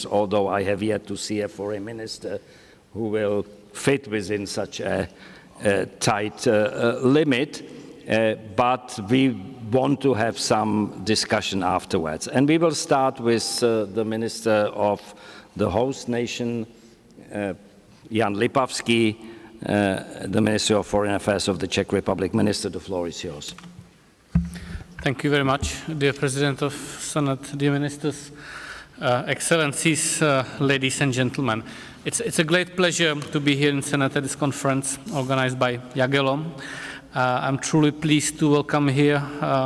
although I have yet to see a foreign minister who will fit within such a tight limit, but we want to have some discussion afterwards. And we will start with the Minister of the host nation, Jan Lipavsky, the Minister of Foreign Affairs of the Czech Republic. Minister, the floor is yours. Thank you very much, dear President of Senate, dear Ministers, Excellencies, ladies and gentlemen. It's a great pleasure to be here in Senate at this conference organized by Jagello. I'm truly pleased to welcome here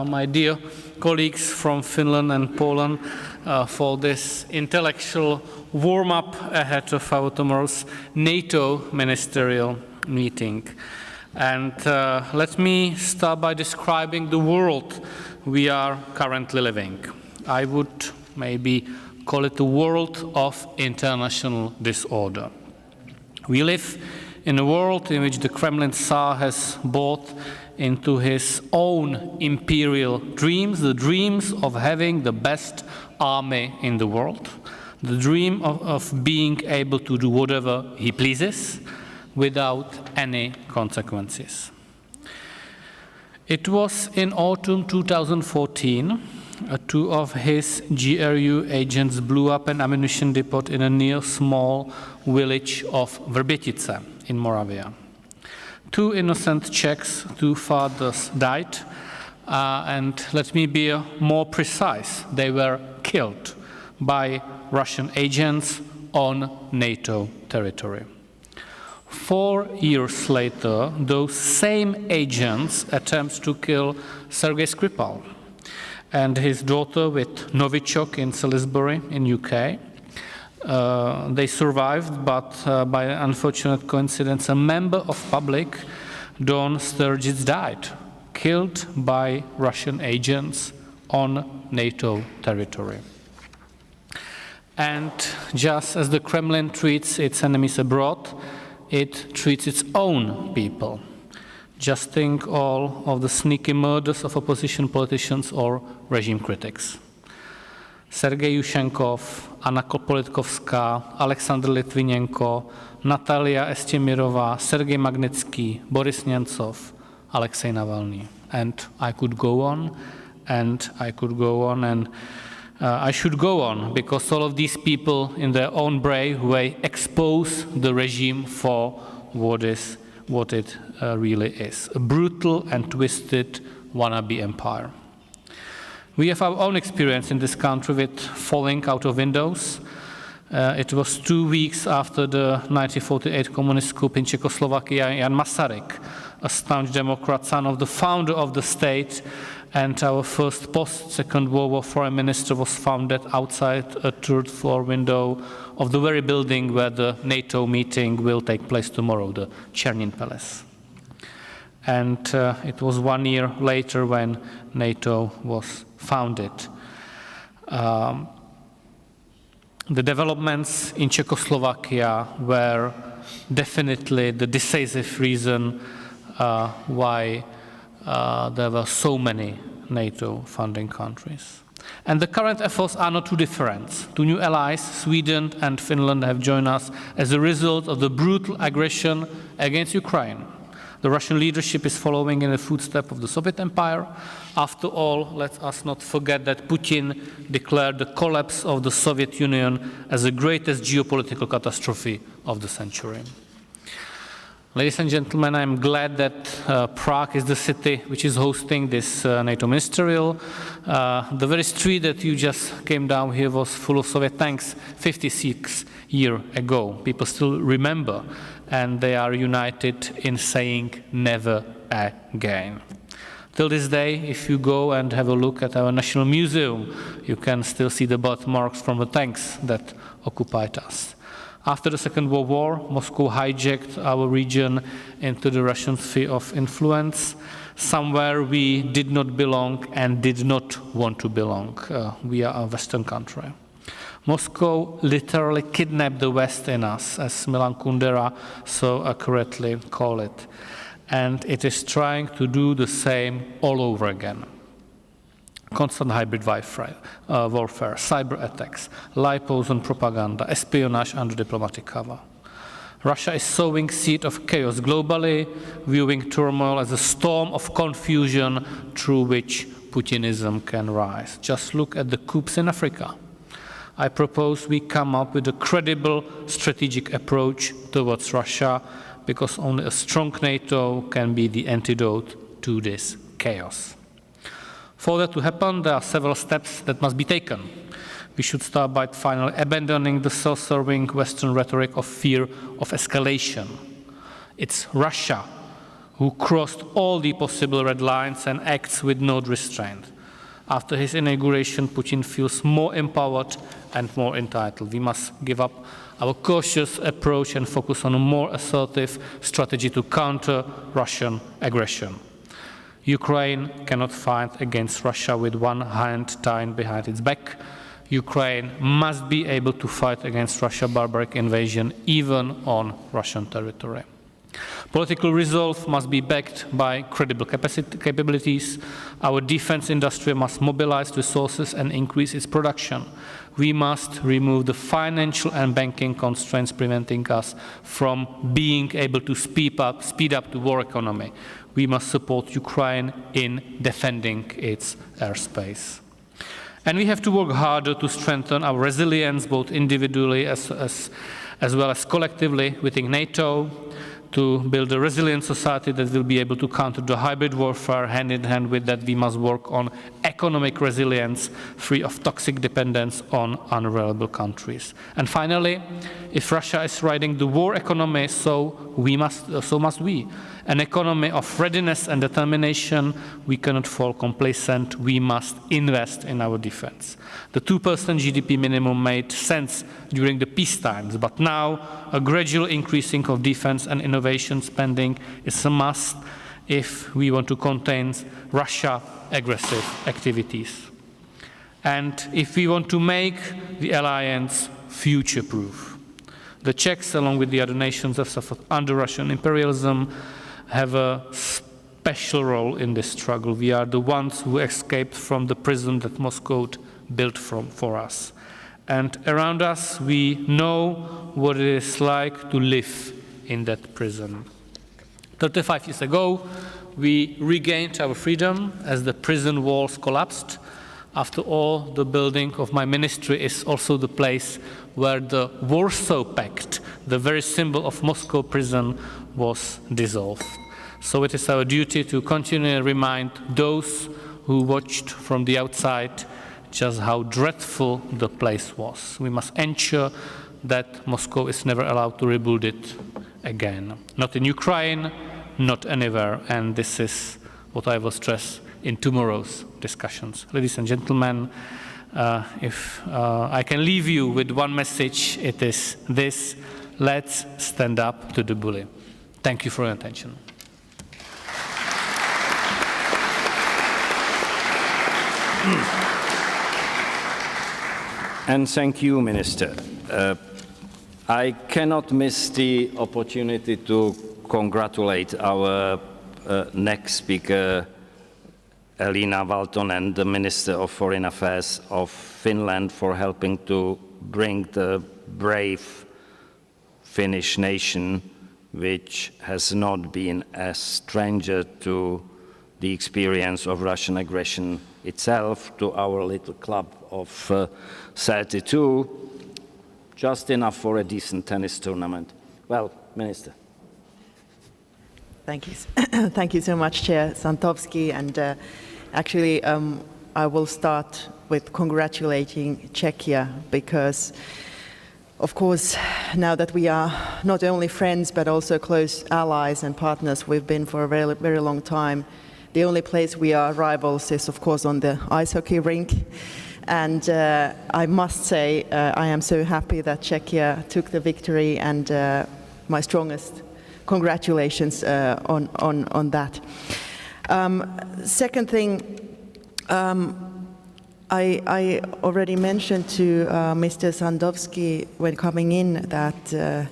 my dear colleagues from Finland and Poland for this intellectual warm-up ahead of our tomorrow's NATO ministerial meeting. And let me start by describing the world we are currently living. I would maybe call it the world of international disorder. We live in a world in which the Kremlin Tsar has bought into his own imperial dreams, the dreams of having the best army in the world, the dream of being able to do whatever he pleases without any consequences. It was in autumn 2014, two of his GRU agents blew up an ammunition depot in a near small village of Vrbětice in Moravia. Two innocent Czechs, two fathers, died, and let me be more precise, they were killed by Russian agents on NATO territory. 4 years later, those same agents attempt to kill Sergei Skripal and his daughter with Novichok in Salisbury in UK. They survived, but by an unfortunate coincidence, a member of public, Don Sturgis, died, killed by Russian agents on NATO territory. And just as the Kremlin treats its enemies abroad, it treats its own people. Just think all of the sneaky murders of opposition politicians or regime critics. Sergei Yushchenkov, Anna Politkovská, Alexander Litvinenko, Natalia Estemirova, Sergei Magnitsky, Boris Nemtsov, Alexei Navalny. And I could go on, and I could go on, and I should go on, because all of these people in their own brave way expose the regime for what it really is, a brutal and twisted wannabe empire. We have our own experience in this country with falling out of windows. It was 2 weeks after the 1948 communist coup in Czechoslovakia. Jan Masaryk, a staunch Democrat, son of the founder of the state, and our first post-Second World War foreign minister, was found dead outside a third-floor window of the very building where the NATO meeting will take place tomorrow, the Chernin Palace. And it was 1 year later when NATO was founded. The developments in Czechoslovakia were definitely the decisive reason why there were so many NATO funding countries. And the current efforts are not too different. Two new allies, Sweden and Finland, have joined us as a result of the brutal aggression against Ukraine. The Russian leadership is following in the footsteps of the Soviet Empire. After all, let us not forget that Putin declared the collapse of the Soviet Union as the greatest geopolitical catastrophe of the century. Ladies and gentlemen, I'm glad that Prague is the city which is hosting this NATO ministerial. The very street that you just came down here was full of Soviet tanks 56 years ago. People still remember, and they are united in saying never again. Till this day, if you go and have a look at our National Museum, you can still see the birthmarks from the tanks that occupied us. After the Second World War, Moscow hijacked our region into the Russian sphere of influence, somewhere we did not belong and did not want to belong. We are a Western country. Moscow literally kidnapped the West in us, as Milan Kundera so accurately called it. And it is trying to do the same all over again. constant hybrid warfare, cyber attacks, liposuction propaganda, espionage under diplomatic cover. Russia is sowing seed of chaos globally, viewing turmoil as a storm of confusion through which Putinism can rise. Just look at the coups in Africa. I propose we come up with a credible strategic approach towards Russia, because only a strong NATO can be the antidote to this chaos. For that to happen, there are several steps that must be taken. We should start by finally abandoning the self-serving Western rhetoric of fear of escalation. It's Russia who crossed all the possible red lines and acts with no restraint. After his inauguration, Putin feels more empowered and more entitled. We must give up our cautious approach and focus on a more assertive strategy to counter Russian aggression. Ukraine cannot fight against Russia with one hand tied behind its back. Ukraine must be able to fight against Russia's barbaric invasion, even on Russian territory. Political resolve must be backed by credible capabilities. Our defense industry must mobilize resources and increase its production. We must remove the financial and banking constraints preventing us from being able to speed up the war economy. We must support Ukraine in defending its airspace. And we have to work harder to strengthen our resilience, both individually as well as collectively within NATO, to build a resilient society that will be able to counter the hybrid warfare. Hand in hand with that, we must work on economic resilience, free of toxic dependence on unreliable countries. And finally, if Russia is riding the war economy, so must we. An economy of readiness and determination. We cannot fall complacent. We must invest in our defense. The 2% GDP minimum made sense during the peace times, but now a gradual increasing of defense and innovation spending is a must if we want to contain Russia's aggressive activities. And if we want to make the alliance future-proof. The Czechs, along with the other nations, have suffered under Russian imperialism, have a special role in this struggle. We are the ones who escaped from the prison that Moscow built for us. And around us, we know what it is like to live in that prison. 35 years ago, we regained our freedom as the prison walls collapsed. After all, the building of my ministry is also the place where the Warsaw Pact, the very symbol of Moscow prison, was dissolved. So it is our duty to continually remind those who watched from the outside just how dreadful the place was. We must ensure that Moscow is never allowed to rebuild it again. Not in Ukraine, not anywhere, and this is what I will stress in tomorrow's discussions. Ladies and gentlemen, if I can leave you with one message, it is this: let's stand up to the bully. Thank you for your attention. And thank you, Minister. I cannot miss the opportunity to congratulate our next speaker, Elina Valtonen, the Minister of Foreign Affairs of Finland, for helping to bring the brave Finnish nation, which has not been a stranger to the experience of Russian aggression itself, to our little club of 32, just enough for a decent tennis tournament. Well, Minister. Thank you. Thank you so much, Chair Žantovský. And actually, I will start with congratulating Czechia, because, of course, now that we are not only friends but also close allies and partners, we've been for a very, very long time. The only place we are rivals is, of course, on the ice hockey rink. And I must say, I am so happy that Czechia took the victory, and my strongest congratulations on that. Second thing, I already mentioned to Mr. Žantovský when coming in that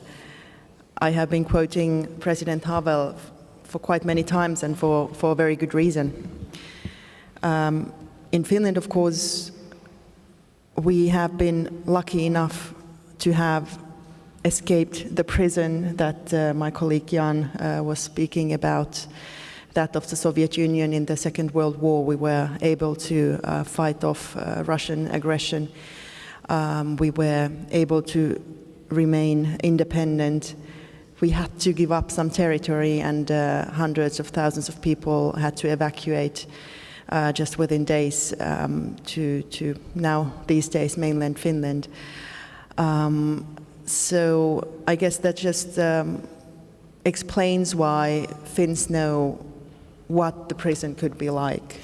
I have been quoting President Havel for quite many times, and for a very good reason. In Finland, of course, we have been lucky enough to have escaped the prison that my colleague Jan was speaking about, that of the Soviet Union in the Second World War. We were able to fight off Russian aggression. We were able to remain independent. We had to give up some territory, and hundreds of thousands of people had to evacuate just within days to now, these days, mainland Finland. So I guess that just explains why Finns know what the prison could be like.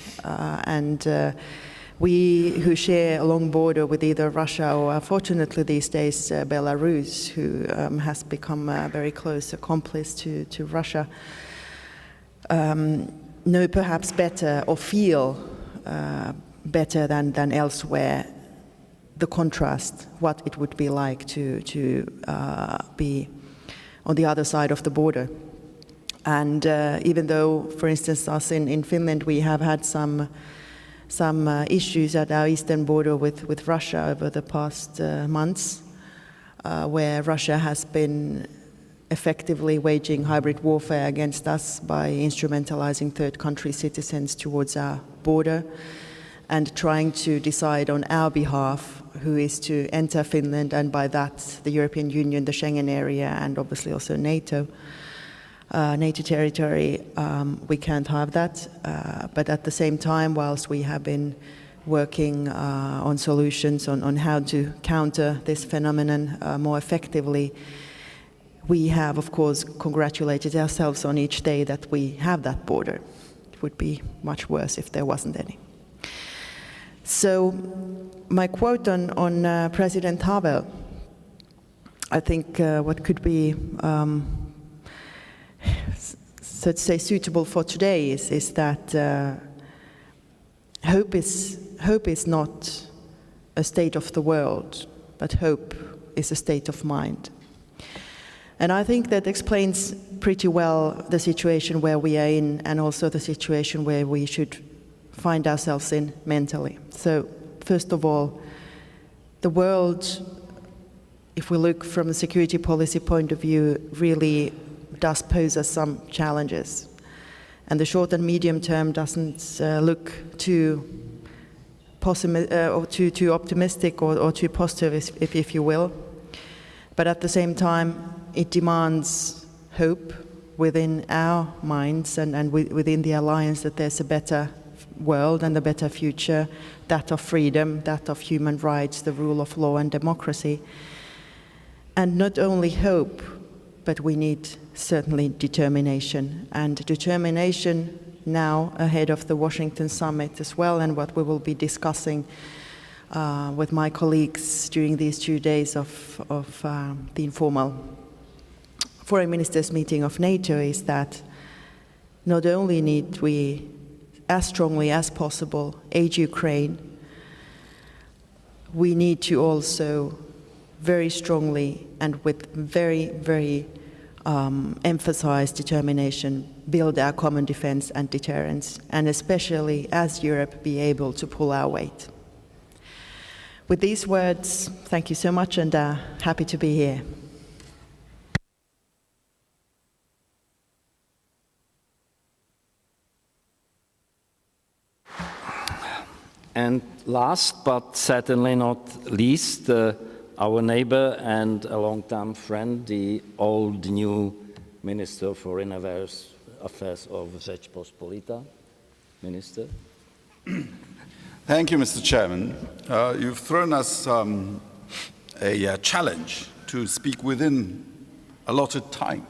We who share a long border with either Russia or, fortunately these days, Belarus, who has become a very close accomplice to Russia, know perhaps better or feel better than elsewhere the contrast, what it would be like to be on the other side of the border. And even though, for instance, us in Finland, we have had some issues at our eastern border with Russia over the past months, where Russia has been effectively waging hybrid warfare against us by instrumentalizing third country citizens towards our border and trying to decide on our behalf who is to enter Finland, and by that the European Union, the Schengen area, and obviously also NATO territory. We can't have that, but at the same time, whilst we have been working on solutions on how to counter this phenomenon more effectively, we have, of course, congratulated ourselves on each day that we have that border. It would be much worse if there wasn't any. So my quote on President Havel, I think what could be, so to say, suitable for today is that hope is not a state of the world, but hope is a state of mind. And I think that explains pretty well the situation where we are in, and also the situation where we should find ourselves in mentally. So, first of all, the world, if we look from a security policy point of view, really does pose us some challenges. And the short and medium term doesn't look too optimistic or too positive, if you will. But at the same time, it demands hope within our minds and within the alliance that there's a better world and a better future, that of freedom, that of human rights, the rule of law and democracy. And not only hope, but we need certainly determination. And determination now ahead of the Washington summit as well, and what we will be discussing with my colleagues during these 2 days of the informal foreign ministers meeting of NATO, is that not only need we as strongly as possible aid Ukraine, we need to also very strongly and with very emphasized determination build our common defense and deterrence, and especially as Europe be able to pull our weight. With these words, thank you so much, and happy to be here. And last but certainly not least, our neighbor and a long-time friend, the old new Minister of Foreign Affairs of Rzeczpospolita. Minister. Thank you, Mr. Chairman. You've thrown us a challenge to speak within allotted time,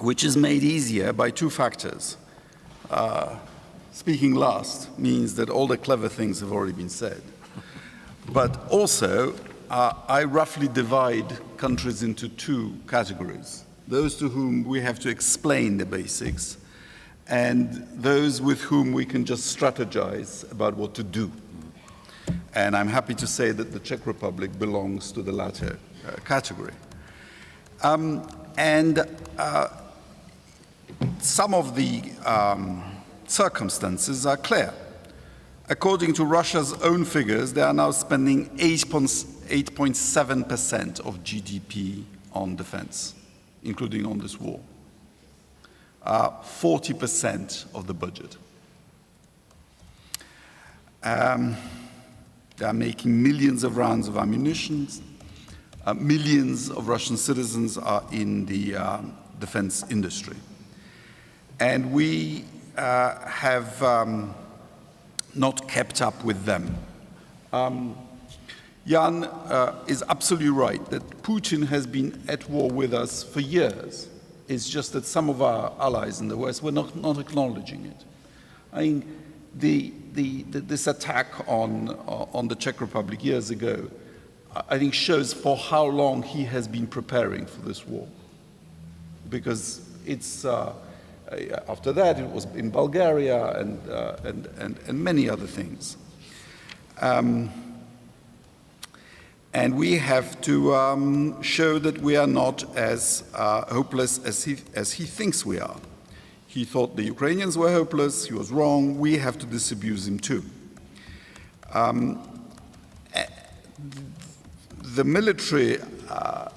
which is made easier by two factors. Speaking last means that all the clever things have already been said. But also, I roughly divide countries into two categories. Those to whom we have to explain the basics, and those with whom we can just strategize about what to do. And I'm happy to say that the Czech Republic belongs to the latter category. Some of the circumstances are clear. According to Russia's own figures, they are now spending 8.7% of GDP on defense, including on this war. 40% of the budget. They are making millions of rounds of ammunition. Millions of Russian citizens are in the defense industry. And we have not kept up with them. Jan is absolutely right that Putin has been at war with us for years. It's just that some of our allies in the West were not acknowledging it. I mean, this attack on the Czech Republic years ago, I think shows for how long he has been preparing for this war. Because it's, after that it was in Bulgaria and many other things. And we have to show that we are not as hopeless as he thinks we are. He thought the Ukrainians were hopeless, he was wrong, we have to disabuse him too. The military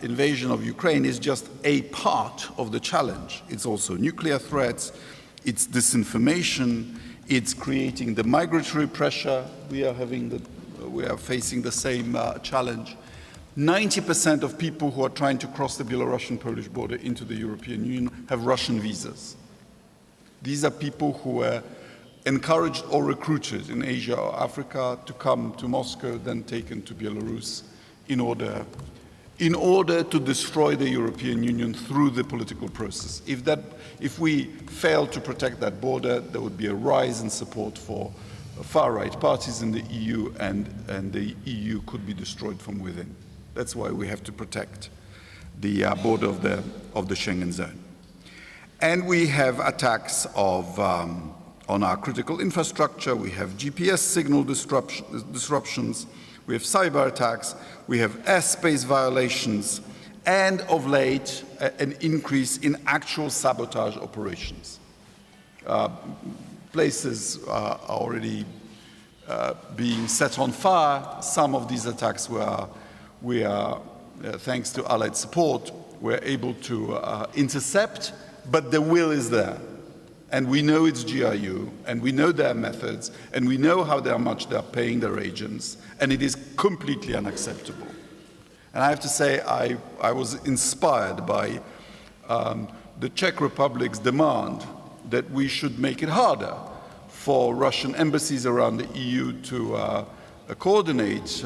invasion of Ukraine is just a part of the challenge. It's also nuclear threats, it's disinformation, it's creating the migratory pressure. We are facing the same challenge. 90% of people who are trying to cross the Belarusian-Polish border into the European Union have Russian visas. These are people who were encouraged or recruited in Asia or Africa to come to Moscow, then taken to Belarus in order to destroy the European Union through the political process. If we fail to protect that border, there would be a rise in support for far-right parties in the EU, and the EU could be destroyed from within. That's why we have to protect the border of the Schengen zone. And we have attacks on our critical infrastructure, we have GPS signal disruptions, we have cyber attacks, we have airspace violations, and of late, an increase in actual sabotage operations. Places are already being set on fire. Some of these attacks we are thanks to Allied support, we're able to intercept, but the will is there. And we know it's GRU, and we know their methods, and we know how much they're paying their agents, and it is completely unacceptable. And I have to say, I was inspired by the Czech Republic's demand that we should make it harder for Russian embassies around the EU to coordinate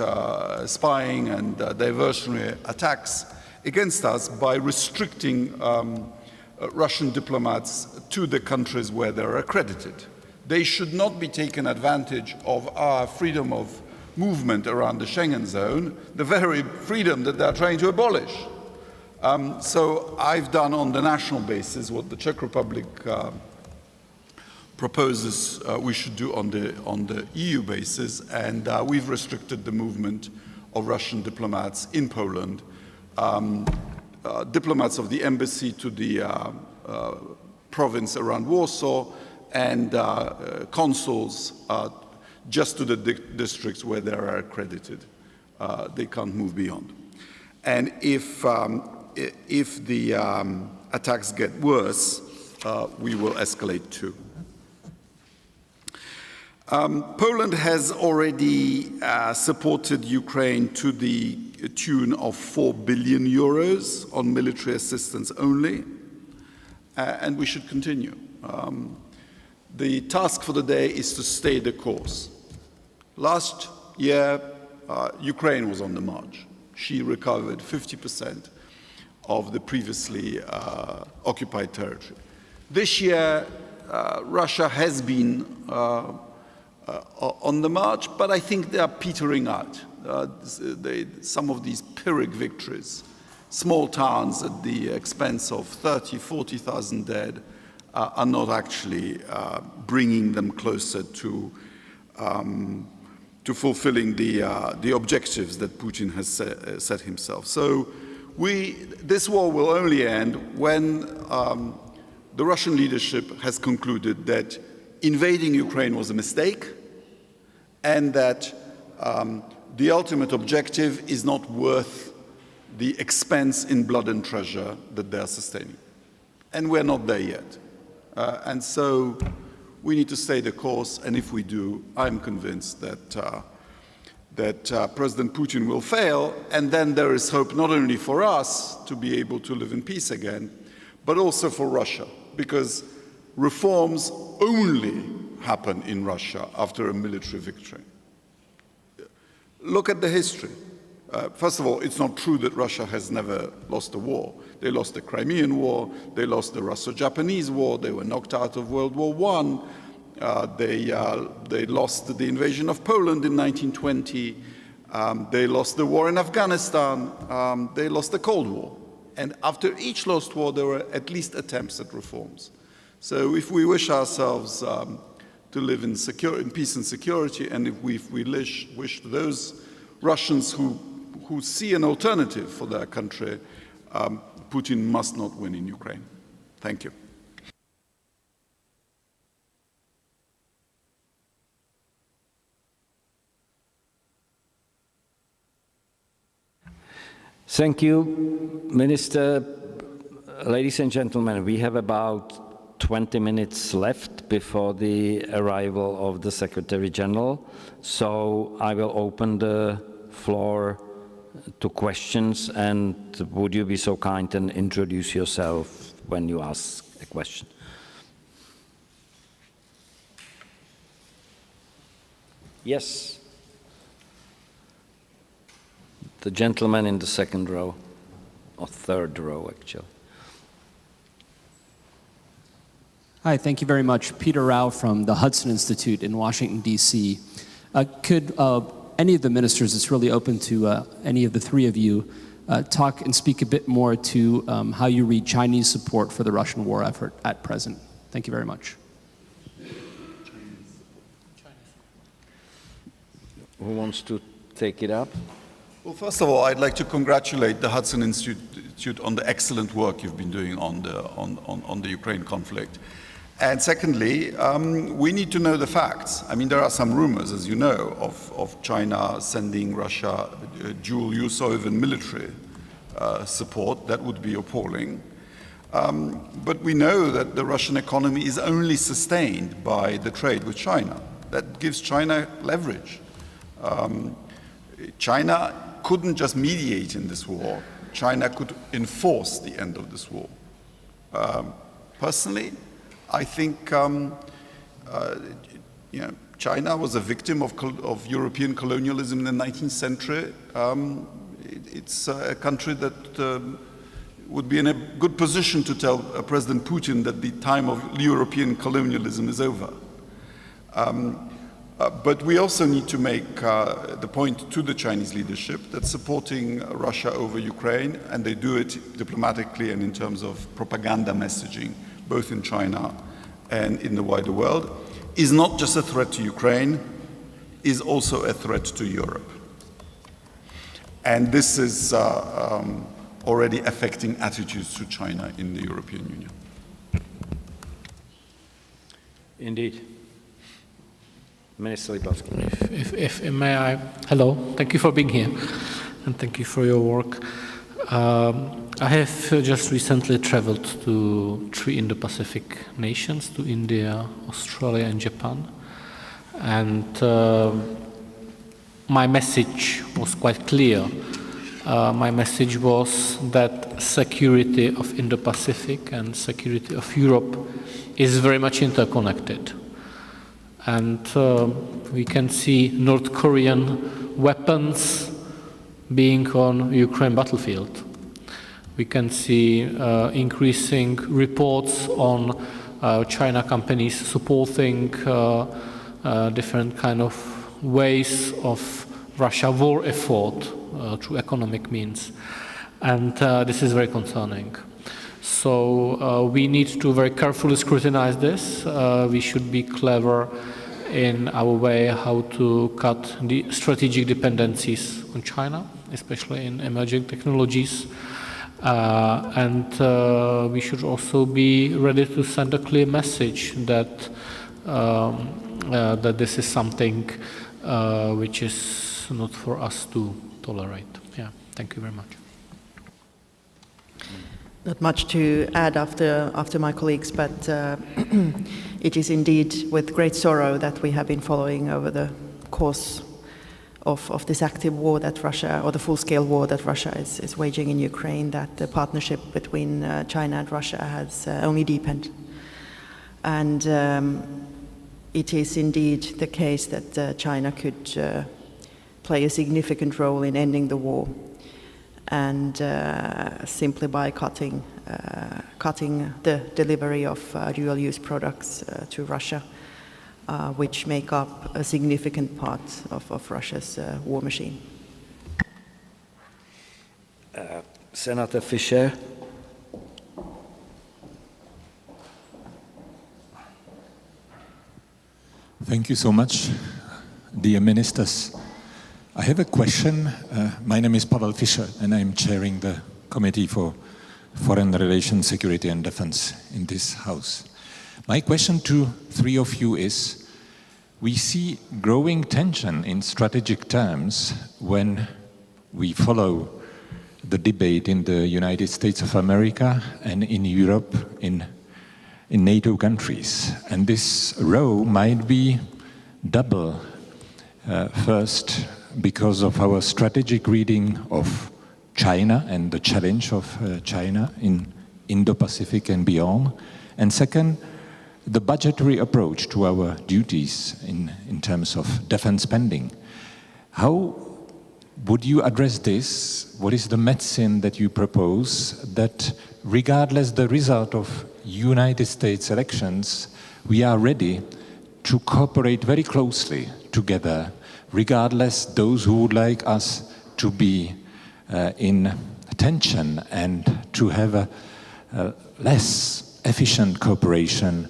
spying and diversionary attacks against us by restricting Russian diplomats to the countries where they're accredited. They should not be taken advantage of our freedom of movement around the Schengen zone, the very freedom that they're trying to abolish. So I've done on the national basis what the Czech Republic proposes we should do on the EU basis, and we've restricted the movement of Russian diplomats in Poland, diplomats of the embassy to the province around Warsaw, and consuls just to the districts where they are accredited. They can't move beyond. And if the attacks get worse, we will escalate too. Poland has already supported Ukraine to the tune of 4 billion euros on military assistance only, and we should continue. The task for the day is to stay the course. Last year, Ukraine was on the march. She recovered 50% of the previously occupied territory. This year, Russia has been on the march, but I think they are petering out. Some of these Pyrrhic victories, small towns at the expense of 30,000, 40,000 dead, are not actually bringing them closer to fulfilling the objectives that Putin has set himself. So this war will only end when the Russian leadership has concluded that invading Ukraine was a mistake, and that the ultimate objective is not worth the expense in blood and treasure that they are sustaining. And we're not there yet. And so we need to stay the course, and if we do, I'm convinced that President Putin will fail, and then there is hope not only for us to be able to live in peace again, but also for Russia, because reforms only happen in Russia after a military victory. Look at the history. First of all, it's not true that Russia has never lost a war. They lost the Crimean War, they lost the Russo-Japanese War, they were knocked out of World War I, they lost the invasion of Poland in 1920, they lost the war in Afghanistan, they lost the Cold War. And after each lost war, there were at least attempts at reforms. So if we wish ourselves to live in peace and security, and if we wish those Russians who see an alternative for their country, Putin must not win in Ukraine. Thank you. Thank you, Minister. Ladies and gentlemen, we have about 20 minutes left before the arrival of the Secretary General, so I will open the floor to questions, and would you be so kind and introduce yourself when you ask a question? Yes. The gentleman in the second row, or third row, actually. Hi, thank you very much. Peter Rao from the Hudson Institute in Washington, D.C. Could any of the ministers, it's really open to any of the three of you, talk and speak a bit more to how you read Chinese support for the Russian war effort at present? Thank you very much. Who wants to take it up? Well, first of all, I'd like to congratulate the Hudson Institute on the excellent work you've been doing on the Ukraine conflict. And secondly, we need to know the facts. I mean, there are some rumors, as you know, of China sending Russia dual use or even military support. That would be appalling. But we know that the Russian economy is only sustained by the trade with China. That gives China leverage. China couldn't just mediate in this war. China could enforce the end of this war. Personally, I think China was a victim of European colonialism in the 19th century. It's a country that would be in a good position to tell President Putin that the time of European colonialism is over. But we also need to make the point to the Chinese leadership that supporting Russia over Ukraine, and they do it diplomatically and in terms of propaganda messaging, both in China and in the wider world, is not just a threat to Ukraine, is also a threat to Europe. And this is already affecting attitudes to China in the European Union. Indeed. Minister Lipavsky. If may I, hello, thank you for being here, and thank you for your work. I have just recently traveled to 3 Indo-Pacific nations, to India, Australia, and Japan. And my message was quite clear. My message was that security of Indo-Pacific and security of Europe is very much interconnected. And we can see North Korean weapons being on Ukraine battlefield. We can see increasing reports on China companies supporting different kind of ways of Russia war effort through economic means. And this is very concerning. So we need to very carefully scrutinize this. We should be clever in our way how to cut the strategic dependencies on China, especially in emerging technologies. And we should also be ready to send a clear message that that this is something which is not for us to tolerate. Yeah, thank you very much. Not much to add after my colleagues, but it is indeed with great sorrow that we have been following over the course of this active war that Russia, or the full-scale war that Russia is waging in Ukraine, that the partnership between China and Russia has only deepened. And it is indeed the case that China could play a significant role in ending the war, and simply by cutting the delivery of dual-use products to Russia, which make up a significant part of Russia's war machine. Senator Fischer. Thank you so much, dear ministers. I have a question. My name is Pavel Fischer, and I'm chairing the Committee for Foreign Relations, Security and Defense in this House. My question to three of you is, we see growing tension in strategic terms when we follow the debate in the United States of America and in Europe, in NATO countries. And this row might be double. First, because of our strategic reading of China and the challenge of China in Indo-Pacific and beyond. And second, the budgetary approach to our duties in terms of defense spending. How would you address this? What is the medicine that you propose that, regardless the result of United States elections, we are ready to cooperate very closely together, regardless those who would like us to be in tension and to have a less efficient cooperation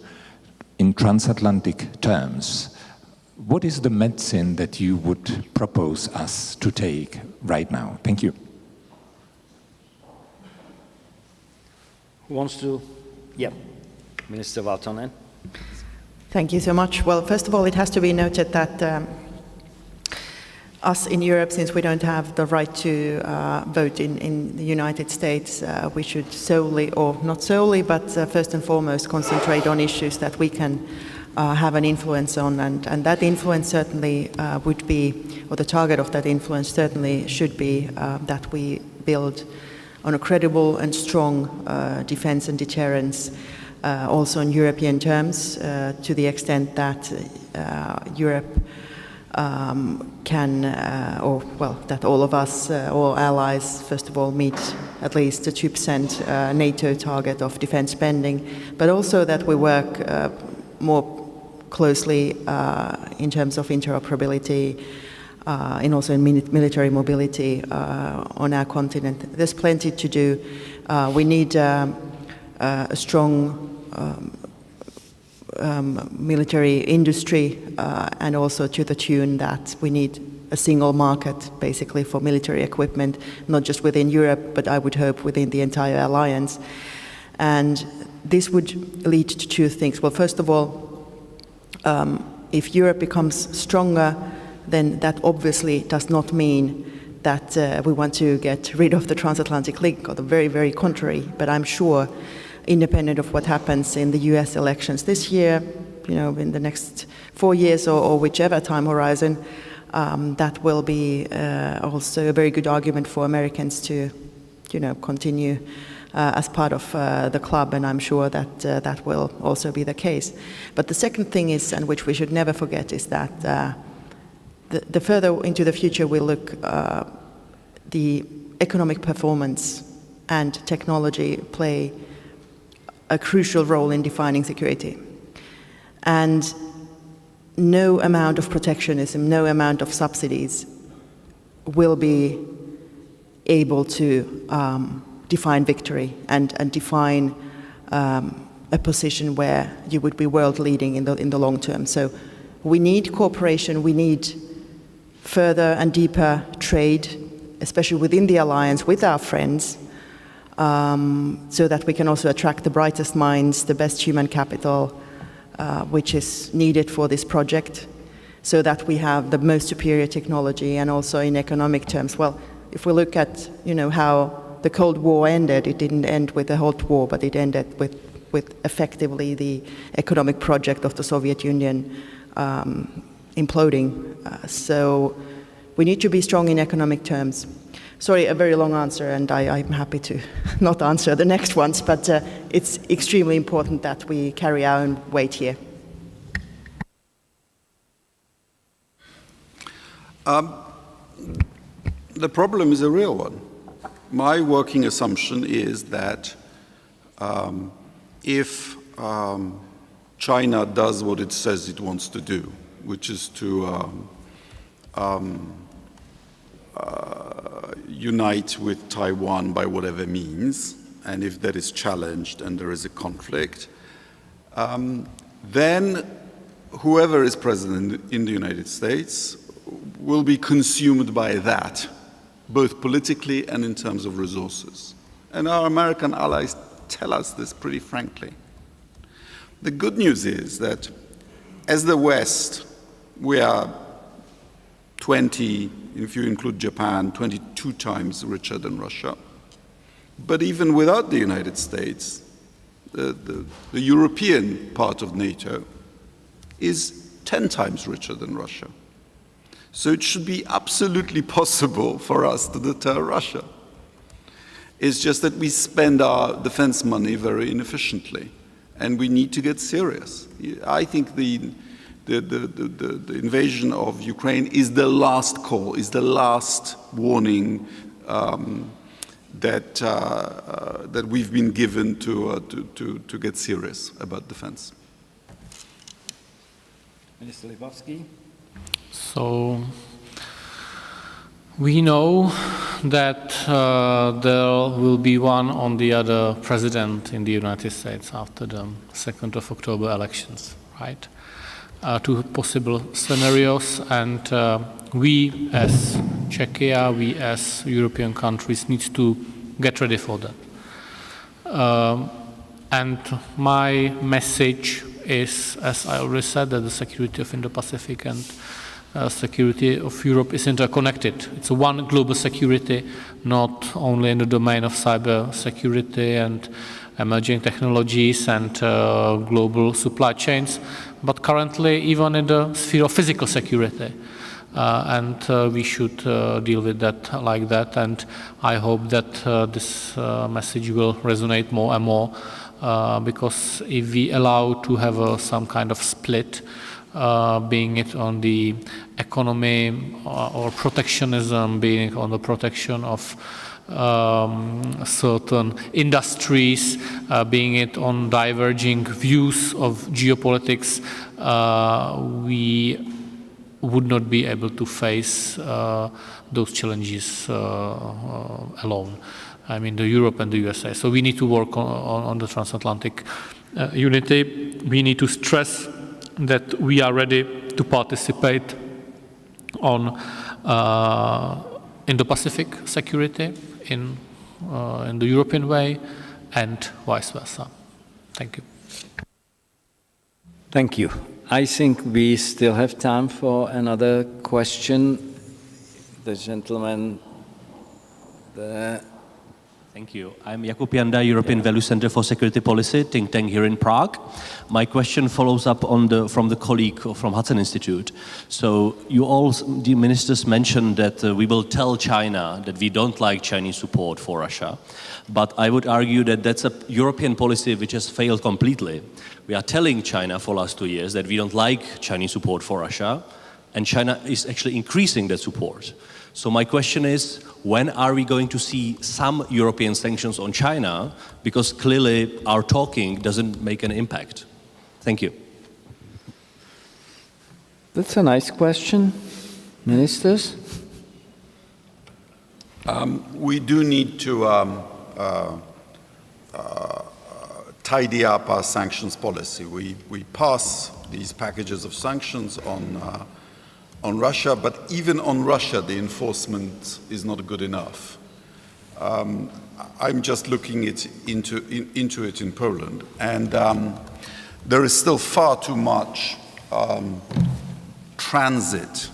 in transatlantic terms? What is the medicine that you would propose us to take right now? Thank you. Who wants to? Yeah, Minister Valtonen. Thank you so much. Well, first of all, it has to be noted that us in Europe, since we don't have the right to vote in the United States, we should solely, or not solely, but first and foremost concentrate on issues that we can have an influence on, and that influence certainly would be, or the target of that influence certainly should be that we build on a credible and strong defense and deterrence, also in European terms, to the extent that Europe can, that all of us, all allies, first of all, meet at least the 2% NATO target of defense spending, but also that we work more closely in terms of interoperability and also in military mobility on our continent. There's plenty to do. We need a strong military industry, and also to the tune that we need a single market basically for military equipment, not just within Europe, but I would hope within the entire alliance. And this would lead to two things. Well, first of all, if Europe becomes stronger, then that obviously does not mean that we want to get rid of the transatlantic link, or the very, very contrary. But I'm sure, independent of what happens in the US elections this year, in the next 4 years or whichever time horizon, that will be also a very good argument for Americans to, continue as part of the club, and I'm sure that that will also be the case. But the second thing is, and which we should never forget, is that the further into the future we look, the economic performance and technology play a crucial role in defining security. And no amount of protectionism, no amount of subsidies will be able to define victory and define a position where you would be world leading in the long term. So we need cooperation, we need further and deeper trade, especially within the alliance with our friends, so that we can also attract the brightest minds, the best human capital, which is needed for this project, so that we have the most superior technology, and also in economic terms. Well, if we look at how the Cold War ended, it didn't end with the hot war, but it ended with effectively the economic project of the Soviet Union imploding. So we need to be strong in economic terms. Sorry, a very long answer, and I'm happy to not answer the next ones, but it's extremely important that we carry our own weight here. The problem is a real one. My working assumption is that if China does what it says it wants to do, which is to unite with Taiwan by whatever means, and if that is challenged and there is a conflict, then whoever is president in the United States will be consumed by that, both politically and in terms of resources. And our American allies tell us this pretty frankly. The good news is that as the West, we are 20, if you include Japan, 22 times richer than Russia. But even without the United States, the European part of NATO is 10 times richer than Russia. So it should be absolutely possible for us to deter Russia. It's just that we spend our defense money very inefficiently, and we need to get serious. I think the invasion of Ukraine is the last call, is the last warning that we've been given to get serious about defense. Minister Lipavsky. So we know that there will be one on the other president in the United States after the 2nd of October elections, right? Two possible scenarios, and we as Czechia, we as European countries need to get ready for that. And my message is, as I already said, that the security of Indo-Pacific and security of Europe is interconnected. It's a one global security, not only in the domain of cyber security and emerging technologies and global supply chains, but currently even in the sphere of physical security. And we should deal with that like that, and I hope that this message will resonate more and more, because if we allow to have some kind of split, being it on the economy or protectionism, being it on the protection of certain industries, being it on diverging views of geopolitics, we would not be able to face those challenges alone. I mean, the Europe and the USA. So we need to work on the transatlantic unity. We need to stress that we are ready to participate on Indo-Pacific security in the European way, and vice versa. Thank you. Thank you. I think we still have time for another question. The gentleman there. Thank you. I'm Jakub Janda, European Value Center for Security Policy, think tank here in Prague. My question follows up from the colleague from Hudson Institute. So you all, the ministers, mentioned that we will tell China that we don't like Chinese support for Russia. But I would argue that that's a European policy which has failed completely. We are telling China for the last 2 years that we don't like Chinese support for Russia, and China is actually increasing that support. So my question is, when are we going to see some European sanctions on China? Because clearly our talking doesn't make an impact. Thank you. That's a nice question. Ministers? We do need to tidy up our sanctions policy. We pass these packages of sanctions on Russia, but even on Russia, the enforcement is not good enough. I'm just looking into it in Poland, and there is still far too much transit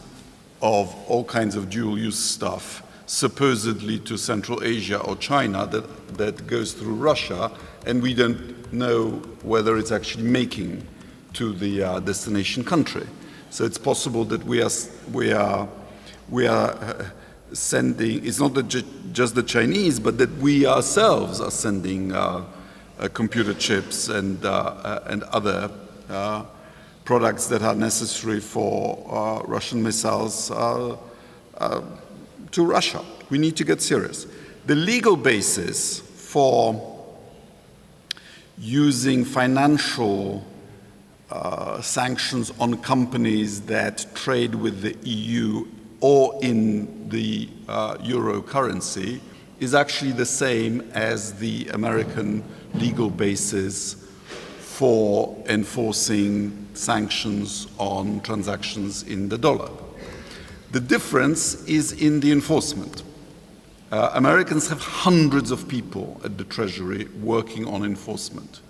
of all kinds of dual-use stuff, supposedly to Central Asia or China, that goes through Russia, and we don't know whether it's actually making to the destination country. So it's possible that we are sending. It's not just the Chinese, but that we ourselves are sending computer chips and other products that are necessary for Russian missiles to Russia. We need to get serious. The legal basis for using financial sanctions on companies that trade with the EU or in the euro currency is actually the same as the American legal basis for enforcing sanctions on transactions in the dollar. The difference is in the enforcement. Americans have hundreds of people at the Treasury working on enforcement.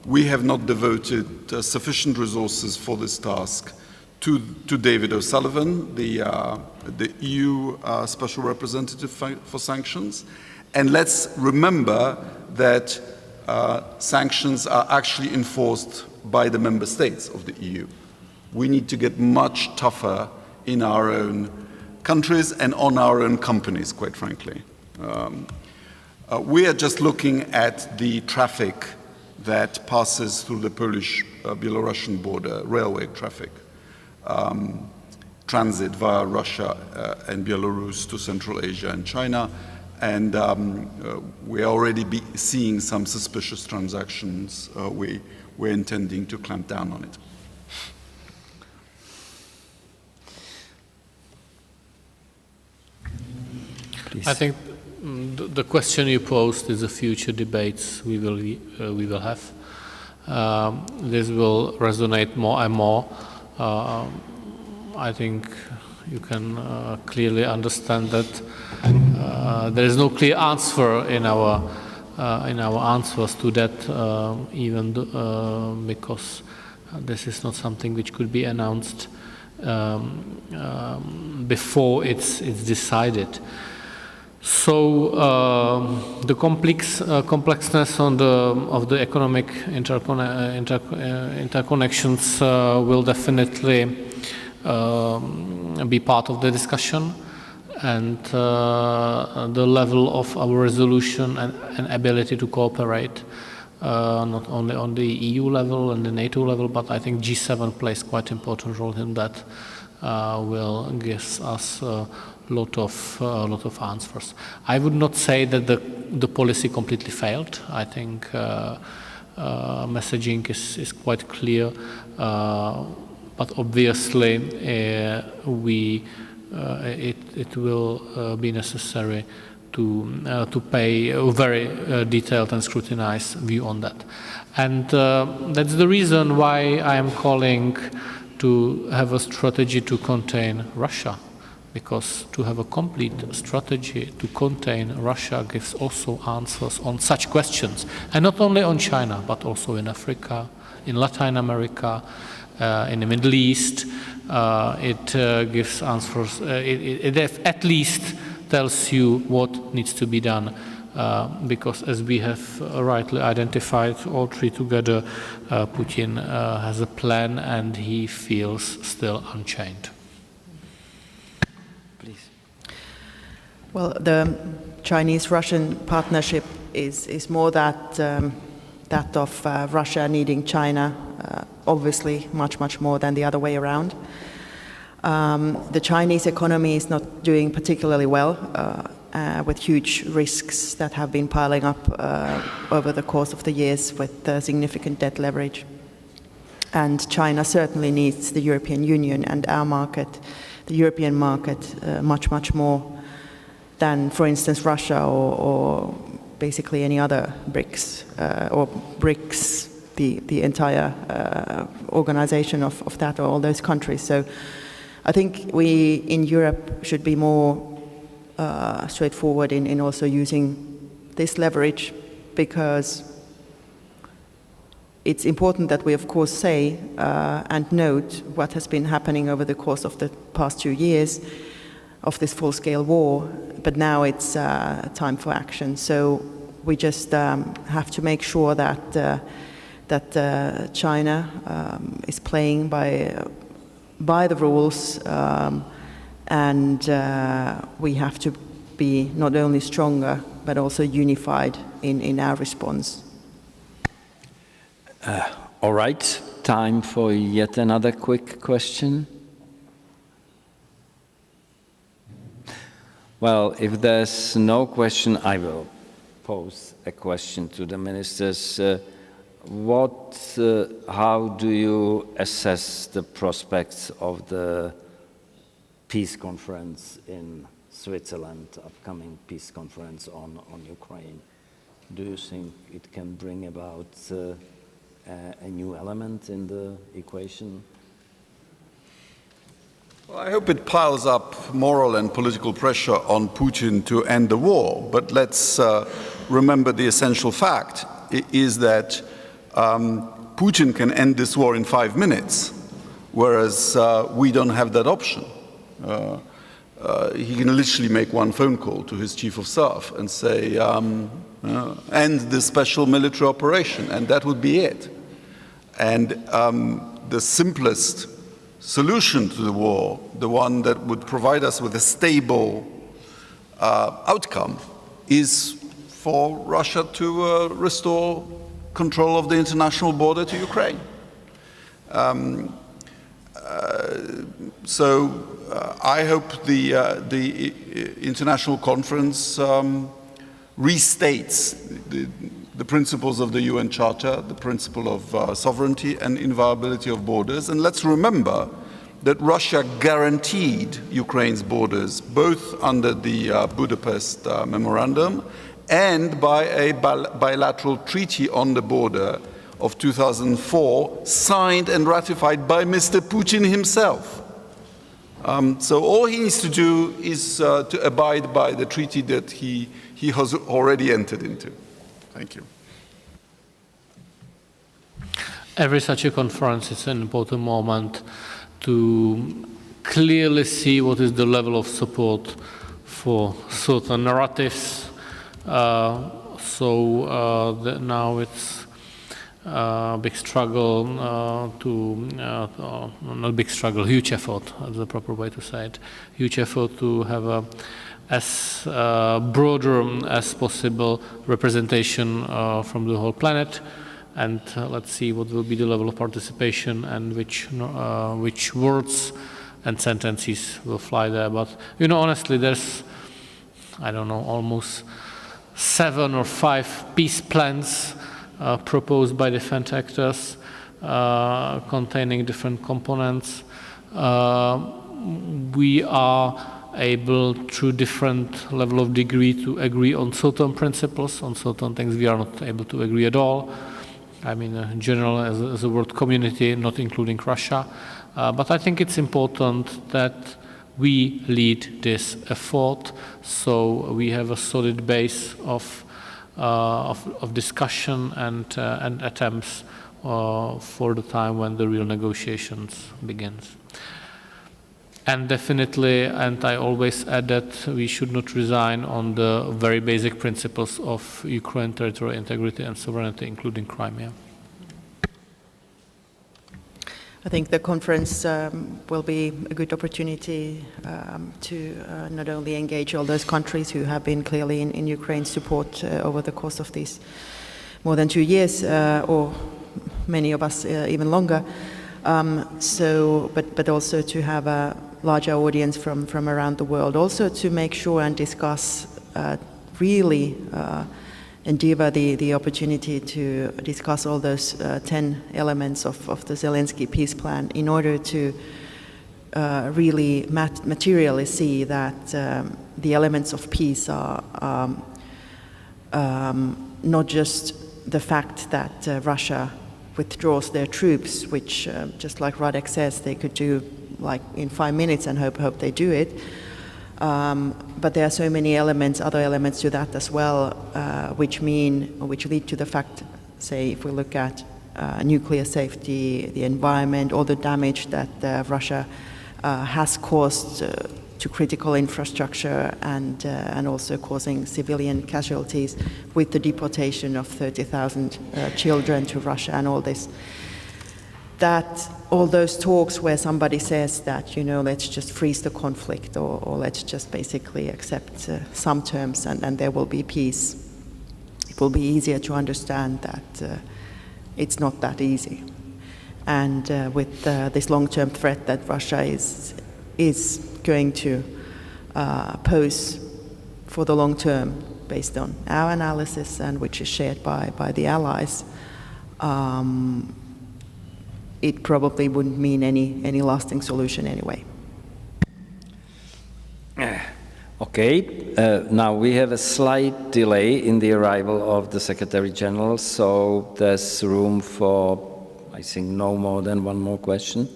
We have not devoted sufficient resources for this task to David O'Sullivan, the EU Special Representative for Sanctions. And let's remember that sanctions are actually enforced by the member states of the EU. We need to get much tougher in our own countries and on our own companies, quite frankly. We are just looking at the traffic that passes through the Polish-Belarusian border, railway traffic, transit via Russia and Belarus to Central Asia and China. And we are already seeing some suspicious transactions. We're intending to clamp down on it. Please. I think the question you posed is the future debates we will have. This will resonate more and more. I think you can clearly understand that there is no clear answer in our answers to that, even because this is not something which could be announced before it's decided. So the complexness of the economic interconnections will definitely be part of the discussion, and the level of our resolution and ability to cooperate, not only on the EU level and the NATO level, but I think G7 plays quite an important role in that, will give us a lot of answers. I would not say that the policy completely failed. I think messaging is quite clear, but obviously it will be necessary to pay a very detailed and scrutinized view on that. And that's the reason why I am calling to have a strategy to contain Russia, because to have a complete strategy to contain Russia gives also answers on such questions, and not only on China, but also in Africa, in Latin America, in the Middle East. It gives answers, it at least tells you what needs to be done, because as we have rightly identified, all three together, Putin has a plan and he feels still unchained. Please. Well, the Chinese-Russian partnership is more that of Russia needing China, obviously much more than the other way around. The Chinese economy is not doing particularly well, with huge risks that have been piling up over the course of the years with significant debt leverage. And China certainly needs the European Union and our market, the European market, much more than, for instance, Russia or basically any other BRICS, or BRICS, the entire organization of that, or all those countries. So I think we in Europe should be more straightforward in also using this leverage, because it's important that we, of course, say and note what has been happening over the course of the past 2 years of this full-scale war, but now it's time for action. So we just have to make sure that China is playing by the rules, and we have to be not only stronger but also unified in our response. All right, time for yet another quick question. Well, if there's no question, I will pose a question to the ministers. How do you assess the prospects of the peace conference in Switzerland, upcoming peace conference on Ukraine? Do you think it can bring about a new element in the equation? Well, I hope it piles up moral and political pressure on Putin to end the war. But let's remember the essential fact is that Putin can end this war in 5 minutes, whereas we don't have that option. He can literally make one phone call to his chief of staff and say, end this special military operation, and that would be it. And the simplest solution to the war, the one that would provide us with a stable outcome, is for Russia to restore control of the international border to Ukraine. So I hope the international conference restates the principles of the UN Charter, the principle of sovereignty and inviolability of borders. And let's remember that Russia guaranteed Ukraine's borders both under the Budapest Memorandum and by a bilateral treaty on the border of 2004, signed and ratified by Mr. Putin himself. So all he needs to do is to abide by the treaty that he has already entered into. Thank you. Every such a conference is an important moment to clearly see what is the level of support for certain narratives. Now it's a big struggle not big struggle, huge effort, that's the proper way to say it, huge effort to have a as broader as possible representation from the whole planet, and let's see what will be the level of participation and which words and sentences will fly there. But you know, honestly, there's, I don't know, almost 7 or 5 peace plans proposed by different actors containing different components. We are able, through different level of degree, to agree on certain principles. On certain things we are not able to agree at all. I mean, in general, as a world community, not including Russia. But I think it's important that we lead this effort, so we have a solid base of discussion and attempts for the time when the real negotiations begins. And definitely, and I always add that we should not resign on the very basic principles of Ukraine territorial integrity and sovereignty, including Crimea. I think the conference will be a good opportunity to not only engage all those countries who have been clearly in Ukraine's support over the course of these more than 2 years, or many of us even longer, but also to have a larger audience from around the world, also to make sure and discuss, really endeavor the opportunity to discuss all those 10 elements of the Zelensky peace plan in order to really materially see that the elements of peace are not just the fact that Russia withdraws their troops, which, just like Radek says, they could do like in 5 minutes and hope they do it. But there are so many elements, other elements to that as well, which lead to the fact, say, if we look at nuclear safety, the environment, all the damage that Russia has caused to critical infrastructure and also causing civilian casualties with the deportation of 30,000 children to Russia and all this. That all those talks where somebody says that, let's just freeze the conflict or let's just basically accept some terms and there will be peace. It will be easier to understand that it's not that easy. And with this long-term threat that Russia is going to pose for the long term, based on our analysis and which is shared by the allies, it probably wouldn't mean any lasting solution anyway. Okay, now we have a slight delay in the arrival of the Secretary General, so there's room for, I think, no more than one more question.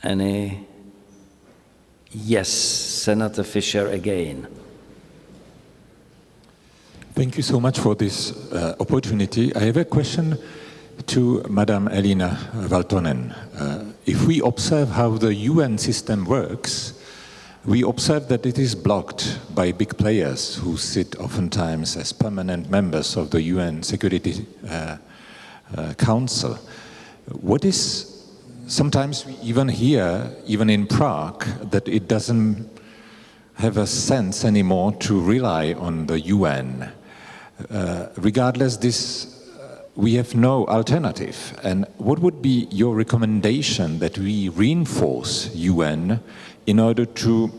Any? Yes, Senator Fischer again. Thank you so much for this opportunity. I have a question to Madam Elina Valtonen. If we observe how the UN system works, we observe that it is blocked by big players who sit oftentimes as permanent members of the UN Security Council. What is, sometimes we even hear, even in Prague, that it doesn't have a sense anymore to rely on the UN. Regardless, we have no alternative. And what would be your recommendation that we reinforce UN in order to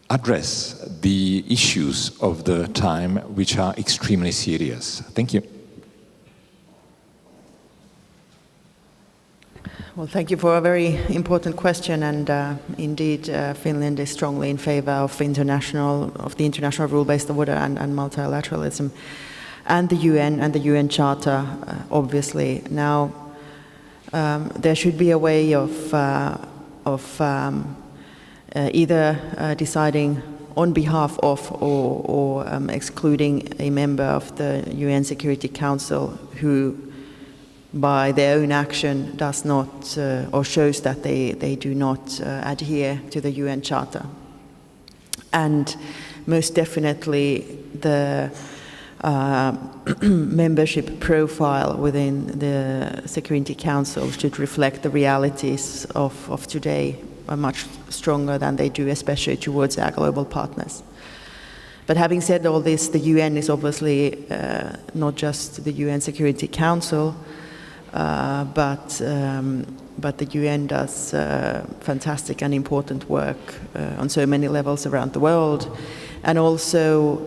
address the issues of the time, which are extremely serious? Thank you. Well, thank you for a very important question, and indeed, Finland is strongly in favor of the international rule-based order and multilateralism, and the UN Charter, obviously. Now, there should be a way of either deciding on behalf of or excluding a member of the UN Security Council who, by their own action, does not or shows that they do not adhere to the UN Charter. And most definitely the membership profile within the Security Council should reflect the realities of today much stronger than they do, especially towards our global partners. But having said all this, the UN is obviously not just the UN Security Council, but the UN does fantastic and important work on so many levels around the world. And also,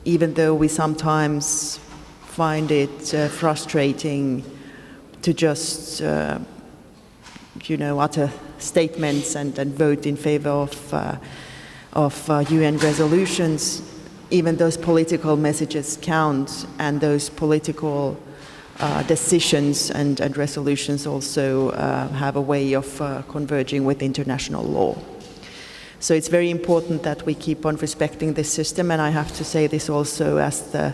even though we sometimes find it frustrating to just, utter statements and vote in favor of UN resolutions, even those political messages count, and those political decisions and resolutions also have a way of converging with international law. So it's very important that we keep on respecting this system, and I have to say this also as the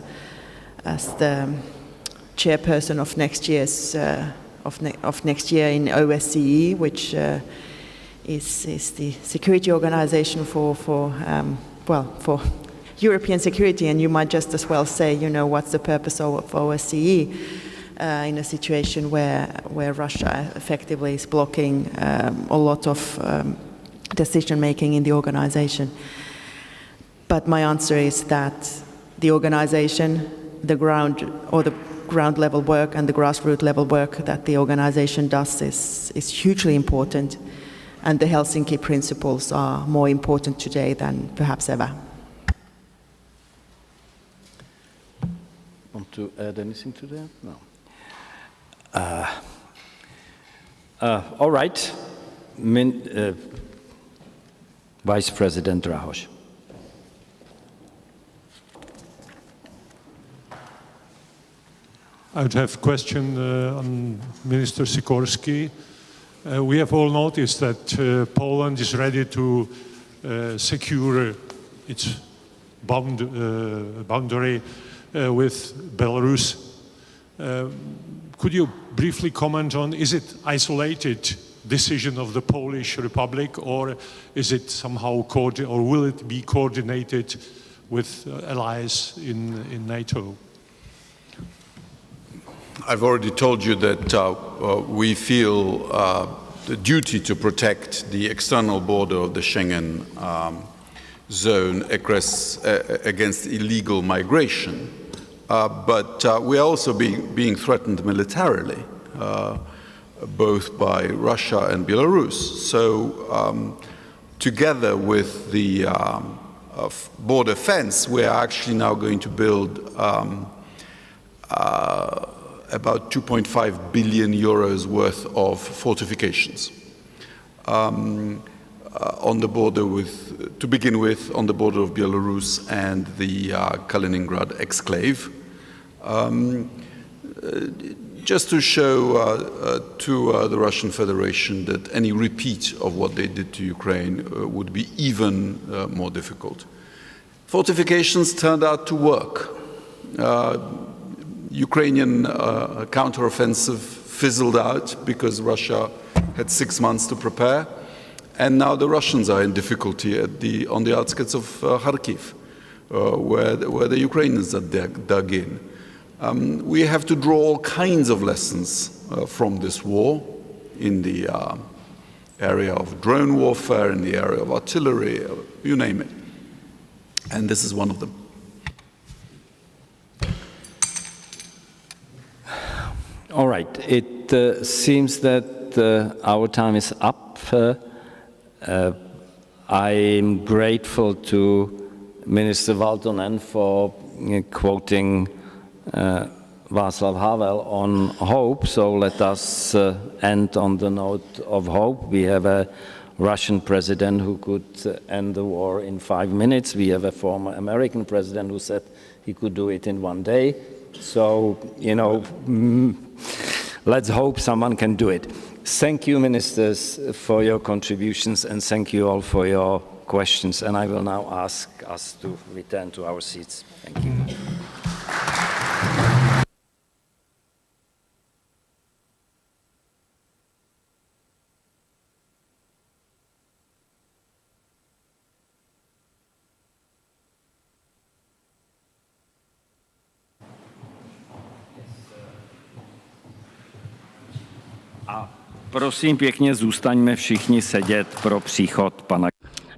chairperson of next year's of next year in OSCE, which is the security organization for European security, and you might just as well say, what's the purpose of OSCE in a situation where Russia effectively is blocking a lot of decision-making in the organization. But my answer is that the organization, the ground level work and the grassroots level work that the organization does is hugely important, and the Helsinki principles are more important today than perhaps ever. Want to add anything to that? No. All right. Vice President Drahoš. I would have a question on Minister Sikorski. We have all noticed that Poland is ready to secure its boundary with Belarus. Could you briefly comment on, is it isolated decision of the Polish Republic, or is it somehow or will it be coordinated with allies in NATO? I've already told you that we feel the duty to protect the external border of the Schengen zone against illegal migration. But we are also being threatened militarily, both by Russia and Belarus. So together with the border fence, we are actually now going to build about 2.5 billion euros worth of fortifications on the border to begin with, on the border of Belarus and the Kaliningrad exclave. Just to show to the Russian Federation that any repeat of what they did to Ukraine would be even more difficult. Fortifications turned out to work. Ukrainian counteroffensive fizzled out because Russia had 6 months to prepare, and now the Russians are in difficulty on the outskirts of Kharkiv, where the Ukrainians are dug in. We have to draw all kinds of lessons from this war in the area of drone warfare, in the area of artillery, you name it. And this is one of them. All right. It seems that our time is up. I'm grateful to Minister Valtonen for quoting Václav Havel on hope. So let us end on the note of hope. We have a Russian president who could end the war in 5 minutes. We have a former American president who said he could do it in 1 day. So, you know, let's hope someone can do it. Thank you, ministers, for your contributions, and thank you all for your questions. And I will now ask us to return to our seats. Thank you. A prosím pěkně, zůstaňme všichni sedět pro příchod pana.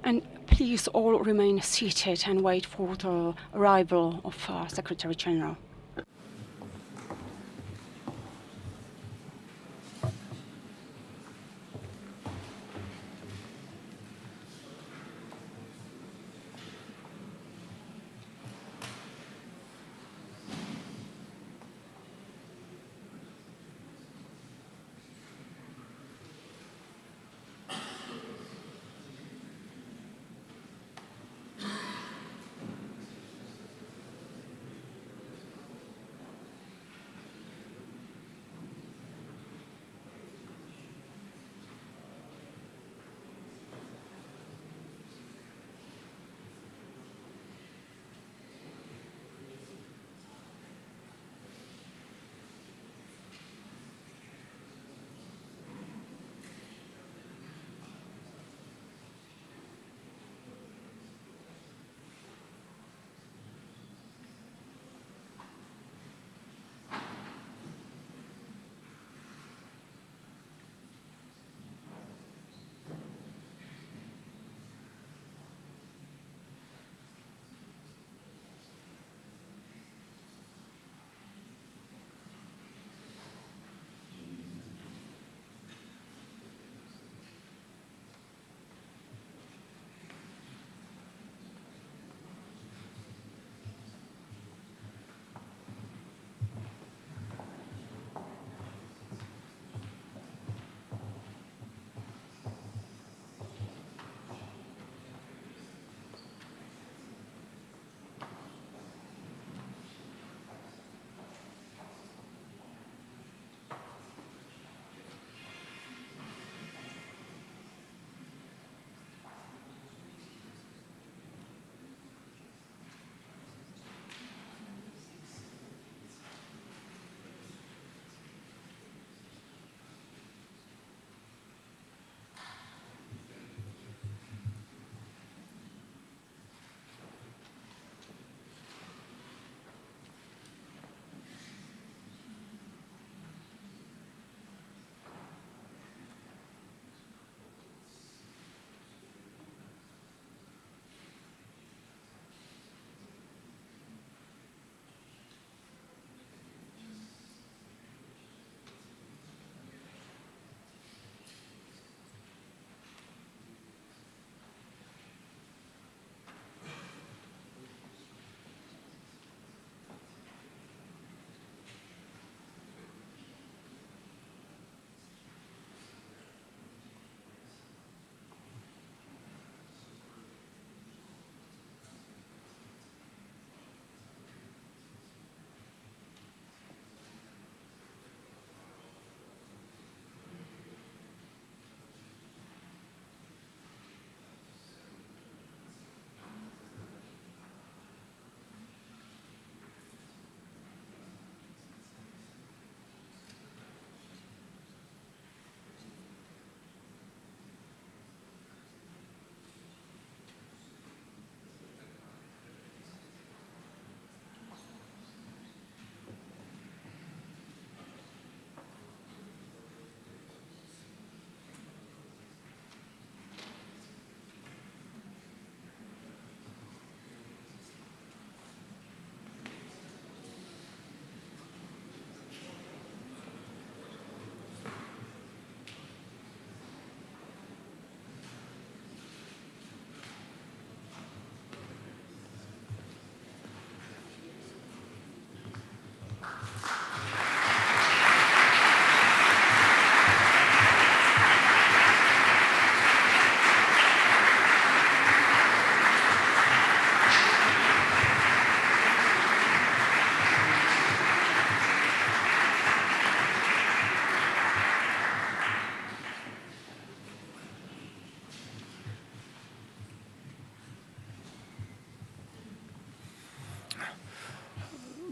And please all remain seated and wait for the arrival of Secretary General.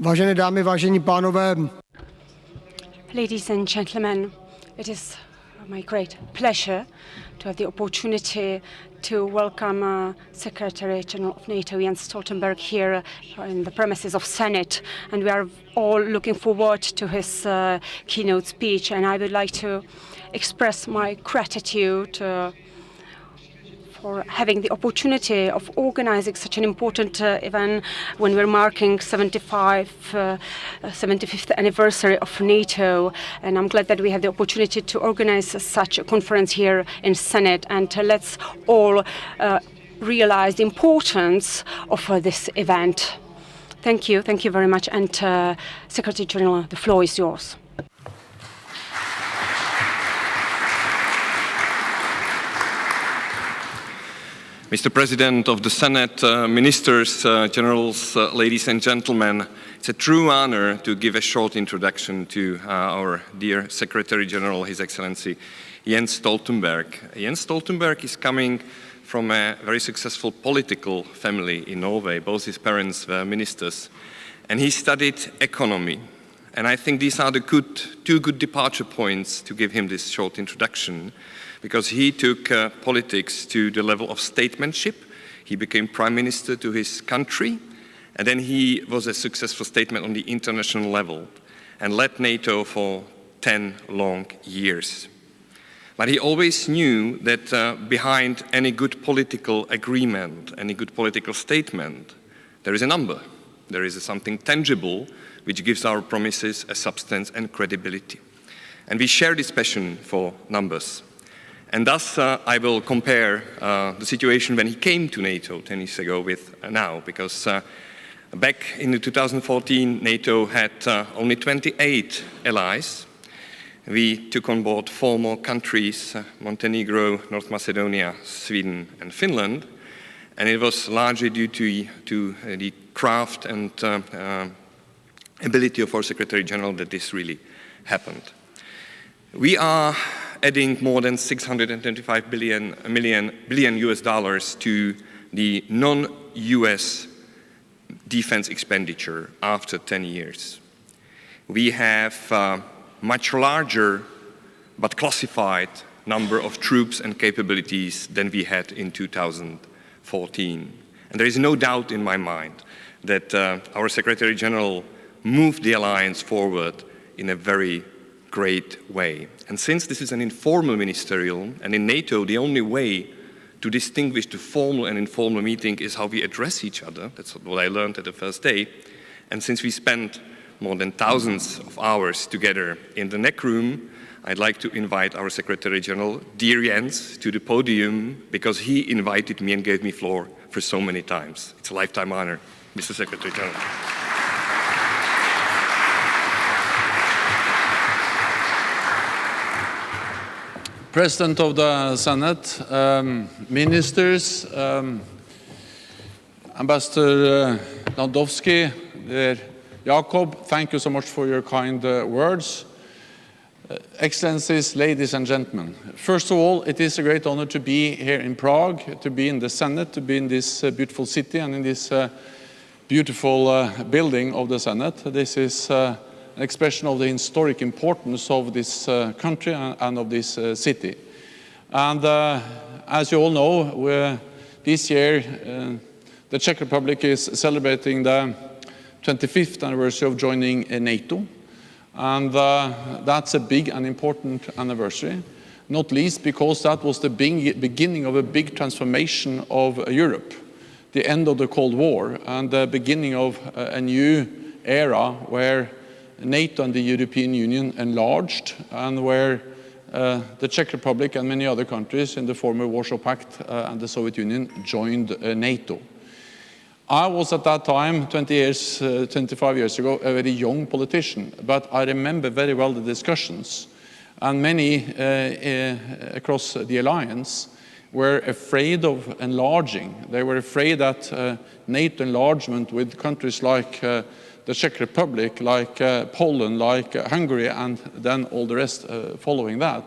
Vážené dámy, vážení pánové. Ladies and gentlemen, it is my great pleasure to have the opportunity to welcome Secretary General of NATO Jan Stoltenberg here in the premises of Senate, and we are all looking forward to his keynote speech. And I would like to express my gratitude for having the opportunity of organizing such an important event when we're marking 75th anniversary of NATO. And I'm glad that we have the opportunity to organize such a conference here in Senate. And let's all realize the importance of this event. Thank you very much. And Secretary General, the floor is yours. Mr. President of the Senate, ministers, generals, ladies and gentlemen, it's a true honor to give a short introduction to our dear Secretary General, His Excellency Jens Stoltenberg. Jens Stoltenberg is coming from a very successful political family in Norway. Both his parents were ministers, and he studied economy. And I think these are the two good departure points to give him this short introduction, because he took politics to the level of statesmanship. He became prime minister to his country, and then he was a successful statesman on the international level and led NATO for 10 long years. But he always knew that behind any good political agreement, any good political statement, there is a number. There is something tangible which gives our promises a substance and credibility. And we share this passion for numbers. And thus, I will compare the situation when he came to NATO 10 years ago with now, because back in 2014, NATO had only 28 allies. We took on board 4 more countries, Montenegro, North Macedonia, Sweden, and Finland. And it was largely due to the craft and ability of our Secretary General that this really happened. We are adding more than $625 billion US dollars to the non-US defense expenditure after 10 years. We have a much larger but classified number of troops and capabilities than we had in 2014. And there is no doubt in my mind that our Secretary General moved the alliance forward in a very great way. And since this is an informal ministerial, and in NATO the only way to distinguish the formal and informal meeting is how we address each other, that's what I learned at the first day, and since we spent more than thousands of hours together in the neck room, I'd like to invite our Secretary General, dear Jens, to the podium, because he invited me and gave me floor for so many times. It's a lifetime honor, Mr. Secretary General. President of the Senate, ministers, Ambassador Žantovský, Jakob, thank you so much for your kind words. Excellencies, ladies and gentlemen, first of all, it is a great honor to be here in Prague, to be in the Senate, to be in this beautiful city and in this beautiful building of the Senate. This is an expression of the historic importance of this country and of this city. And as you all know, this year the Czech Republic is celebrating the 25th anniversary of joining NATO. And that's a big and important anniversary, not least because that was the beginning of a big transformation of Europe, the end of the Cold War, and the beginning of a new era where NATO and the European Union enlarged, and where the Czech Republic and many other countries in the former Warsaw Pact and the Soviet Union joined NATO. I was at that time, 25 years ago, a very young politician, but I remember very well the discussions. And many across the alliance were afraid of enlarging. They were afraid that NATO enlargement with countries like the Czech Republic, like Poland, like Hungary, and then all the rest following that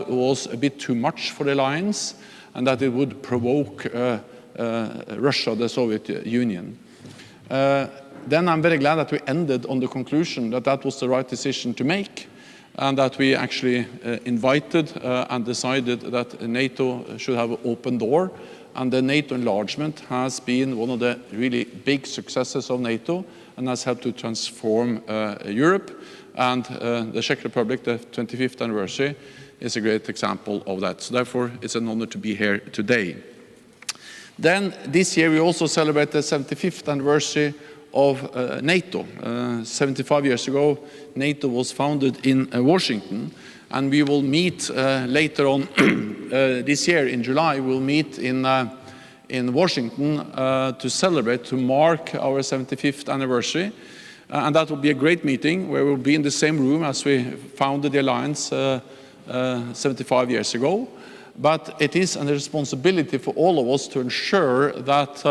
was a bit too much for the alliance, and that it would provoke Russia, the Soviet Union. then I'm very glad that we ended on the conclusion that that was the right decision to make, and that we actually invited and decided that NATO should have an open door. And the NATO enlargement has been one of the really big successes of NATO and has helped to transform Europe. And the Czech Republic, the 25th anniversary, is a great example of that. So therefore, it's an honor to be here today. Then this year we also celebrate the 75th anniversary of NATO. 75 years ago, NATO was founded in Washington, and we will meet later on this year in July. We'll meet in Washington to celebrate, to mark our 75th anniversary. And that will be a great meeting where we'll be in the same room as we founded the alliance 75 years ago. But it is a responsibility for all of us to ensure that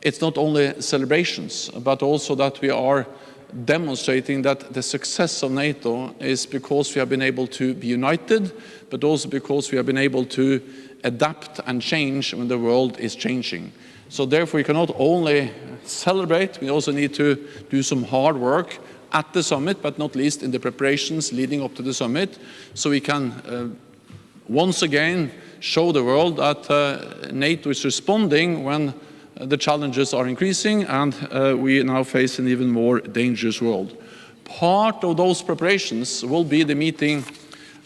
it's not only celebrations, but also that we are demonstrating that the success of NATO is because we have been able to be united, but also because we have been able to adapt and change when the world is changing. So therefore, we cannot only celebrate, we also need to do some hard work at the summit, but not least in the preparations leading up to the summit, so we can once again show the world that NATO is responding when the challenges are increasing and we now face an even more dangerous world. Part of those preparations will be the meeting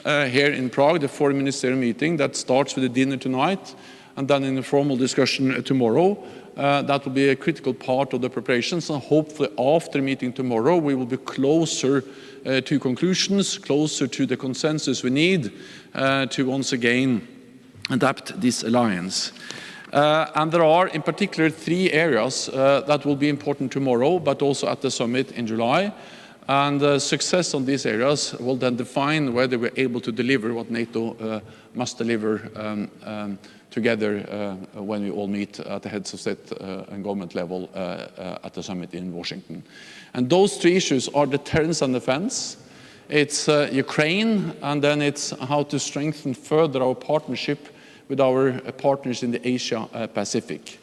here in Prague, the foreign ministerial meeting that starts with a dinner tonight and then in a formal discussion tomorrow. That will be a critical part of the preparations, and hopefully after the meeting tomorrow we will be closer to conclusions, closer to the consensus we need to once again adapt this alliance. And there are in particular 3 areas that will be important tomorrow, but also at the summit in July. And success on these areas will then define whether we're able to deliver what NATO must deliver together when we all meet at the heads of state and government level at the summit in Washington. And those 3 issues are deterrence and defense, it's Ukraine, and then it's how to strengthen further our partnership with our partners in the Asia Pacific.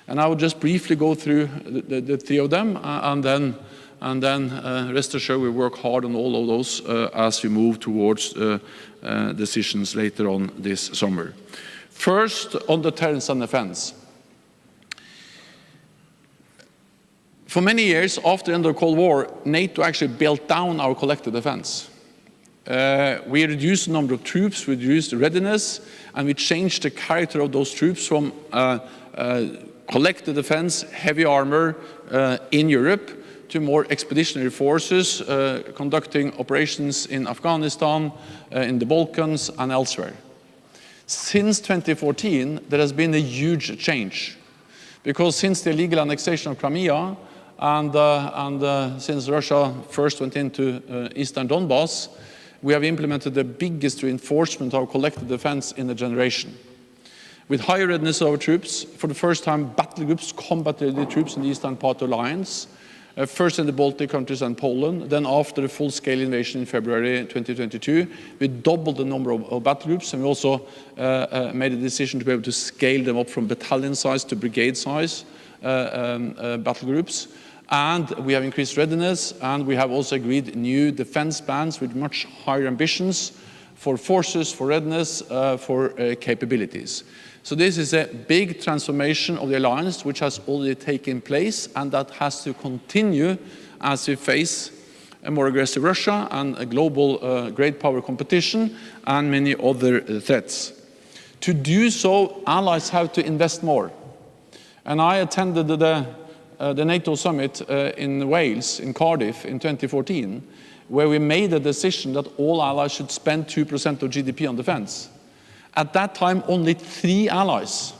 And I will just briefly go through the 3 of them, and then rest assured we work hard on all of those as we move towards decisions later on this summer. First, on deterrence and defense. For many years after the end of the Cold War, NATO actually built down our collective defense. We reduced the number of troops, we reduced the readiness, and we changed the character of those troops from collective defense, heavy armor in Europe, to more expeditionary forces conducting operations in Afghanistan, in the Balkans, and elsewhere. Since 2014, there has been a huge change, because since the illegal annexation of Crimea and since Russia first went into Eastern Donbass, we have implemented the biggest reinforcement of our collective defense in a generation. With higher readiness of our troops, for the first time battle groups, combat-ready troops in the eastern part of the alliance, first in the Baltic countries and Poland, then after the full-scale invasion in February 2022, we doubled the number of battle groups, and we also made a decision to be able to scale them up from battalion size to brigade size battle groups. And we have increased readiness, and we have also agreed new defense plans with much higher ambitions for forces, for readiness, for capabilities. So this is a big transformation of the alliance which has already taken place, and that has to continue as we face a more aggressive Russia and a global great power competition and many other threats. To do so, allies have to invest more. And I attended the NATO summit in Wales, in Cardiff, in 2014, where we made a decision that all allies should spend 2% of GDP on defense. At that time, only 3 allies,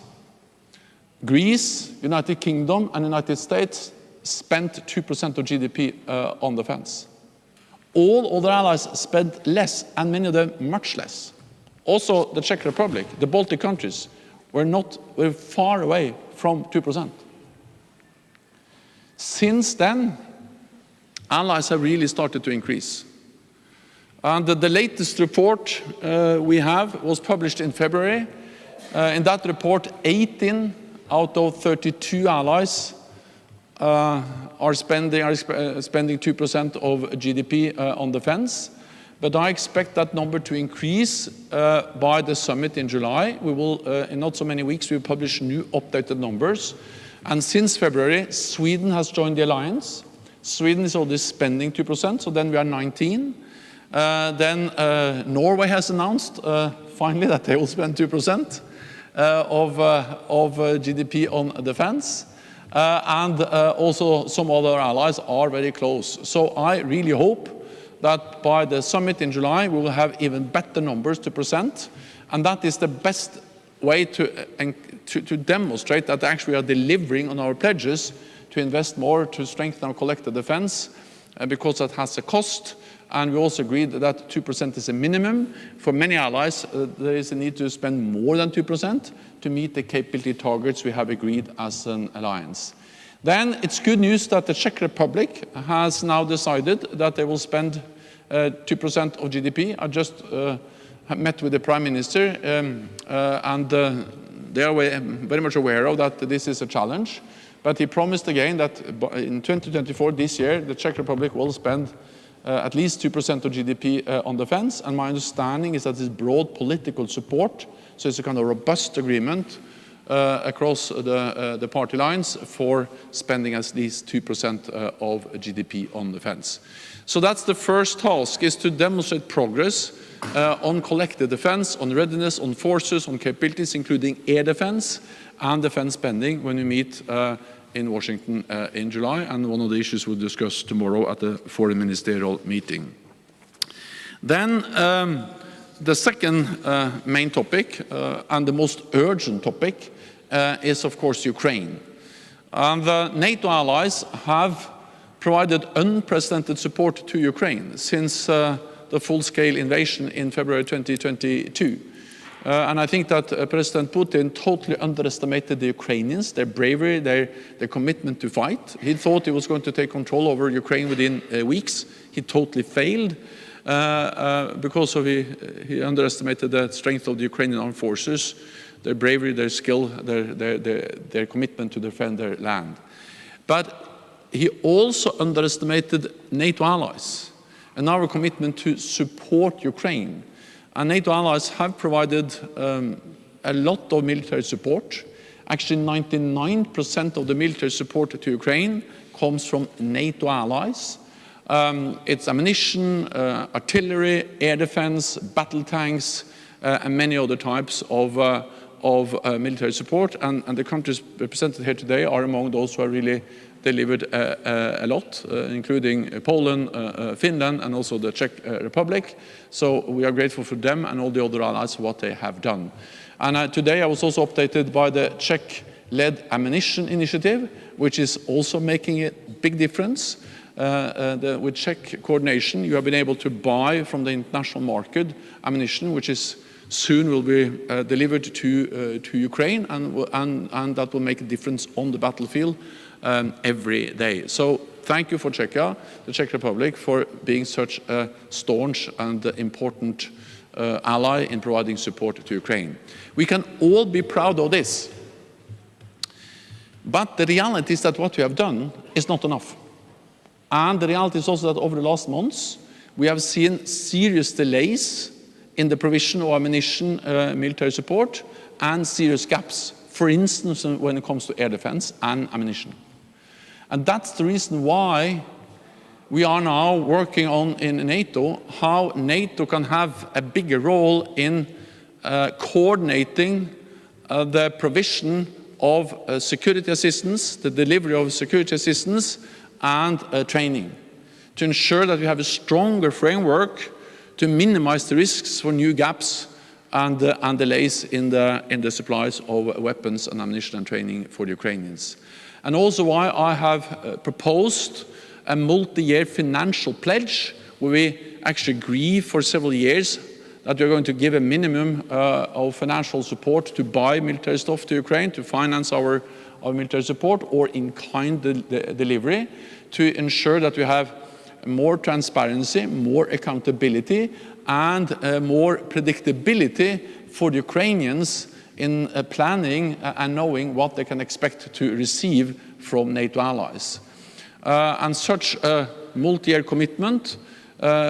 Greece, United Kingdom, and United States, spent 2% of GDP on defense. All other allies spent less, and many of them much less. Also, the Czech Republic, the Baltic countries, were far away from 2%. Since then, allies have really started to increase. And the latest report we have was published in February. In that report, 18 out of 32 allies are spending 2% of GDP on defense. But I expect that number to increase by the summit in July. We will, in not so many weeks, we will publish new updated numbers. And since February, Sweden has joined the alliance. Sweden is already spending 2%, so then we are 19. Then Norway has announced finally that they will spend 2% of GDP on defense. And also some other allies are very close. So I really hope that by the summit in July, we will have even better numbers to present. And that is the best way to demonstrate that actually we are delivering on our pledges to invest more to strengthen our collective defense, because that has a cost. And we also agreed that 2% is a minimum. For many allies, there is a need to spend more than 2% to meet the capability targets we have agreed as an alliance. Then it's good news that the Czech Republic has now decided that they will spend 2% of GDP. I just met with the Prime Minister, and they are very much aware of that this is a challenge. But he promised again that in 2024, this year, the Czech Republic will spend at least 2% of GDP on defense. And my understanding is that there's broad political support. So it's a kind of robust agreement across the party lines for spending at least 2% of GDP on defense. So that's the first task, is to demonstrate progress on collective defense, on readiness, on forces, on capabilities, including air defense and defense spending when we meet in Washington in July, and one of the issues we'll discuss tomorrow at the foreign ministerial meeting. Then the second main topic, and the most urgent topic, is of course Ukraine. And the NATO allies have provided unprecedented support to Ukraine since the full-scale invasion in February 2022. And I think that President Putin totally underestimated the Ukrainians, their bravery, their commitment to fight. He thought he was going to take control over Ukraine within weeks. He totally failed because he underestimated the strength of the Ukrainian armed forces, their bravery, their skill, their commitment to defend their land. But he also underestimated NATO allies and our commitment to support Ukraine. And NATO allies have provided a lot of military support. Actually, 99% of the military support to Ukraine comes from NATO allies. It's ammunition, artillery, air defense, battle tanks, and many other types of military support. And the countries represented here today are among those who have really delivered a lot, including Poland, Finland, and also the Czech Republic. So we are grateful for them and all the other allies for what they have done. And today I was also updated by the Czech-led ammunition initiative, which is also making a big difference. With Czech coordination, you have been able to buy from the international market ammunition, which is soon will be delivered to Ukraine, and that will make a difference on the battlefield every day. So thank you for Czechia, the Czech Republic, for being such a staunch and important ally in providing support to Ukraine. We can all be proud of this. But the reality is that what we have done is not enough. And the reality is also that over the last months, we have seen serious delays in the provision of ammunition, military support, and serious gaps, for instance, when it comes to air defense and ammunition. And that's the reason why we are now working on in NATO how NATO can have a bigger role in coordinating the provision of security assistance, the delivery of security assistance, and training, to ensure that we have a stronger framework to minimize the risks for new gaps and delays in the supplies of weapons and ammunition and training for the Ukrainians. And also why I have proposed a multi-year financial pledge, where we actually agree for several years that we're going to give a minimum of financial support to buy military stuff to Ukraine, to finance our military support, or in-kind delivery, to ensure that we have more transparency, more accountability, and more predictability for the Ukrainians in planning and knowing what they can expect to receive from NATO allies. And such a multi-year commitment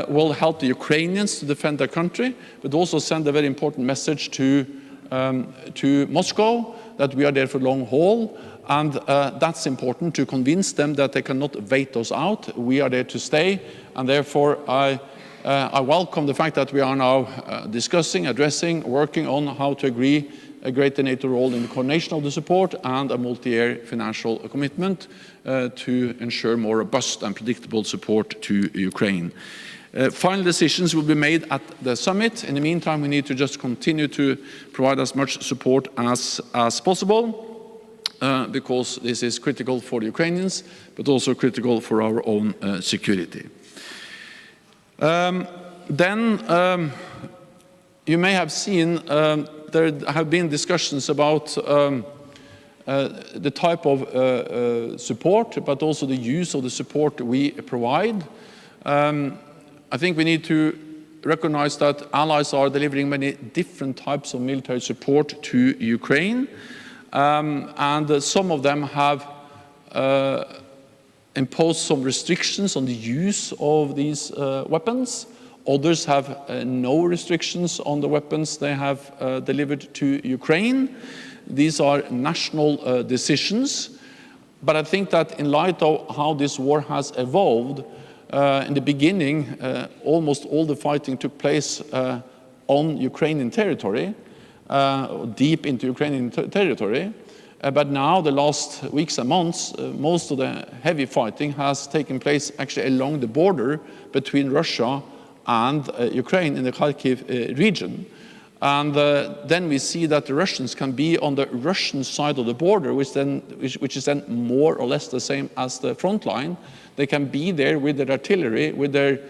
will help the Ukrainians to defend their country, but also send a very important message to Moscow that we are there for the long haul, and that's important to convince them that they cannot wait us out. We are there to stay, and therefore I welcome the fact that we are now discussing, addressing, working on how to agree a greater NATO role in the coordination of the support and a multi-year financial commitment to ensure more robust and predictable support to Ukraine. Final decisions will be made at the summit. In the meantime, we need to just continue to provide as much support as possible because this is critical for the Ukrainians, but also critical for our own security. You may have seen there have been discussions about the type of support, but also the use of the support we provide. I think we need to recognize that allies are delivering many different types of military support to Ukraine, and some of them have imposed some restrictions on the use of these weapons. Others have no restrictions on the weapons they have delivered to Ukraine. These are national decisions, but I think that in light of how this war has evolved, in the beginning, almost all the fighting took place on Ukrainian territory, deep into Ukrainian territory. But now, the last weeks and months, most of the heavy fighting has taken place actually along the border between Russia and Ukraine in the Kharkiv region. And then we see that the Russians can be on the Russian side of the border, which is then more or less the same as the front line. They can be there with their artillery, with their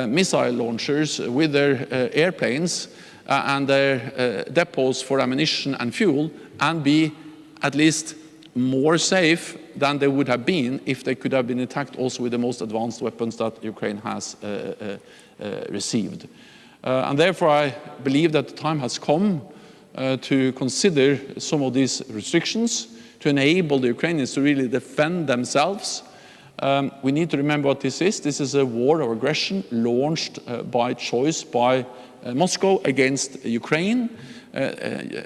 missile launchers, with their airplanes and their depots for ammunition and fuel, and be at least more safe than they would have been if they could have been attacked also with the most advanced weapons that Ukraine has received. And therefore, I believe that the time has come to consider some of these restrictions to enable the Ukrainians to really defend themselves. We need to remember what this is. This is a war of aggression launched by choice by Moscow against Ukraine.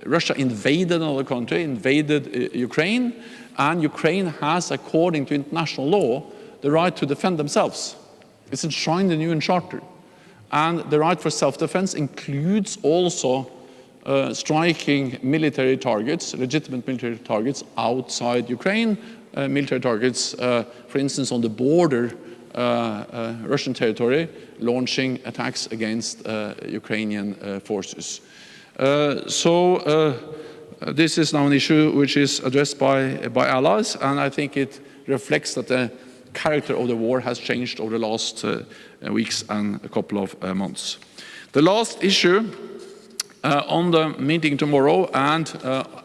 Russia invaded another country, invaded Ukraine, and Ukraine has, according to international law, the right to defend themselves. It's enshrined in the UN Charter. And the right for self-defense includes also striking military targets, legitimate military targets outside Ukraine, military targets, for instance, on the border, Russian territory, launching attacks against Ukrainian forces. This is now an issue which is addressed by allies, and I think it reflects that the character of the war has changed over the last weeks and a couple of months. The last issue on the meeting tomorrow and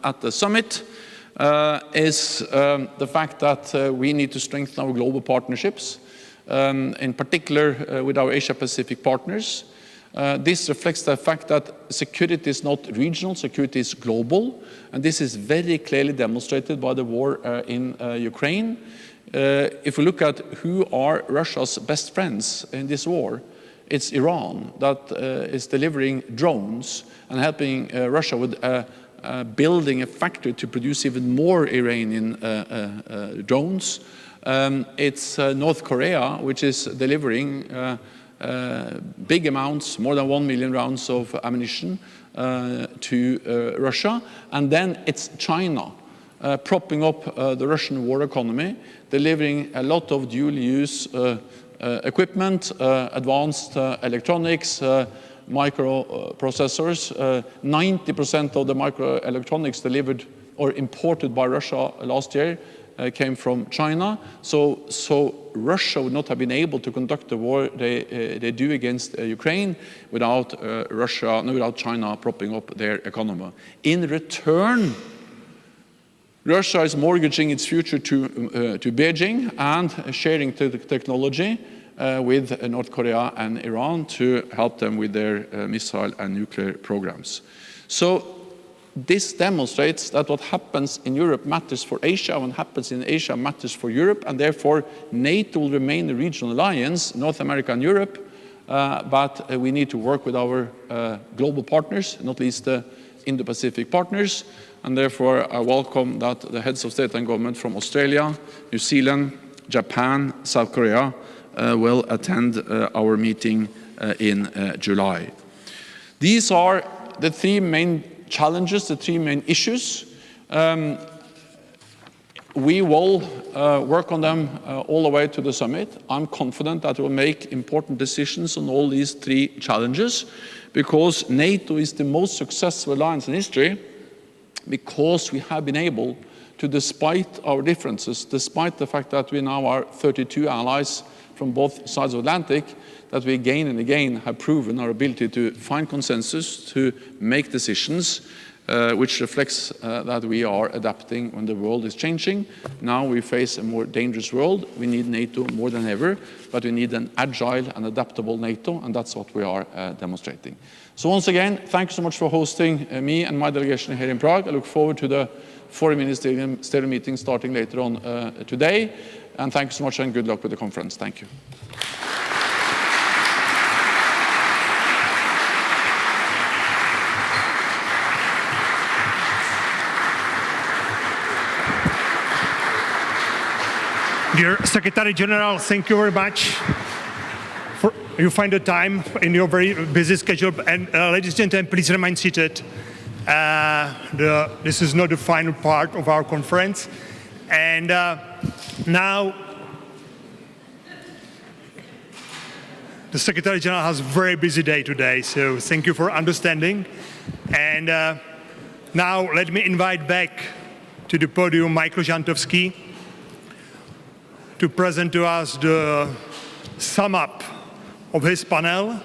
at the summit is the fact that we need to strengthen our global partnerships, in particular with our Asia-Pacific partners. This reflects the fact that security is not regional, security is global, and this is very clearly demonstrated by the war in Ukraine. If we look at who are Russia's best friends in this war, it's Iran that is delivering drones and helping Russia with building a factory to produce even more Iranian drones. It's North Korea, which is delivering big amounts, more than 1 million rounds of ammunition to Russia. And then it's China, propping up the Russian war economy, delivering a lot of dual-use equipment, advanced electronics, microprocessors. 90% of the microelectronics delivered or imported by Russia last year came from China. So Russia would not have been able to conduct the war they do against Ukraine without without China propping up their economy. In return, Russia is mortgaging its future to Beijing and sharing technology with North Korea and Iran to help them with their missile and nuclear programs. So this demonstrates that what happens in Europe matters for Asia, what happens in Asia matters for Europe, and therefore NATO will remain a regional alliance, North America and Europe, but we need to work with our global partners, not least the Indo-Pacific partners, and therefore I welcome that the heads of state and government from Australia, New Zealand, Japan, South Korea will attend our meeting in July. These are the three main challenges, the three main issues. We will work on them all the way to the summit. I'm confident that we'll make important decisions on all these three challenges, because NATO is the most successful alliance in history, because we have been able to, despite our differences, despite the fact that we now are 32 allies from both sides of the Atlantic, that we again and again have proven our ability to find consensus, to make decisions, which reflects that we are adapting when the world is changing. Now we face a more dangerous world. We need NATO more than ever, but we need an agile and adaptable NATO, and that's what we are demonstrating. So once again, thank you so much for hosting me and my delegation here in Prague. I look forward to the foreign ministerial meeting starting later on today. And thank you so much and good luck with the conference. Thank you. Dear Secretary General, thank you very much. You find the time in your very busy schedule. And ladies and gentlemen, please remain seated. This is not the final part of our conference. And now, the Secretary General has a very busy day today, so thank you for understanding. And now let me invite back to the podium Michael Žantovský to present to us the sum up of his panel.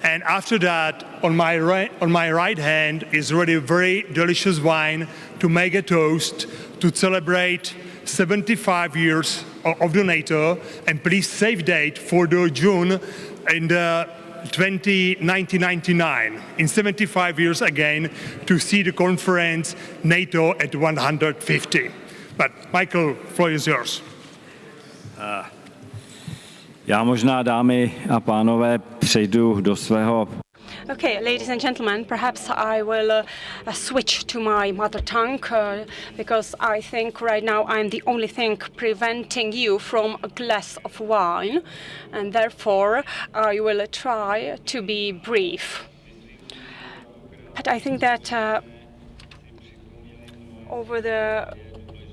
And after that, on my right hand is already a very delicious wine to make a toast to celebrate 75 years of the NATO, and please save date for the June in the 1999, in 75 years again, to see the conference NATO at 150. But Michael, floor is yours. Já možná, dámy a pánové, přejdu do svého. Okay, ladies and gentlemen, perhaps I will switch to my mother tongue because I think right now I'm the only thing preventing you from a glass of wine, and therefore I will try to be brief. But I think that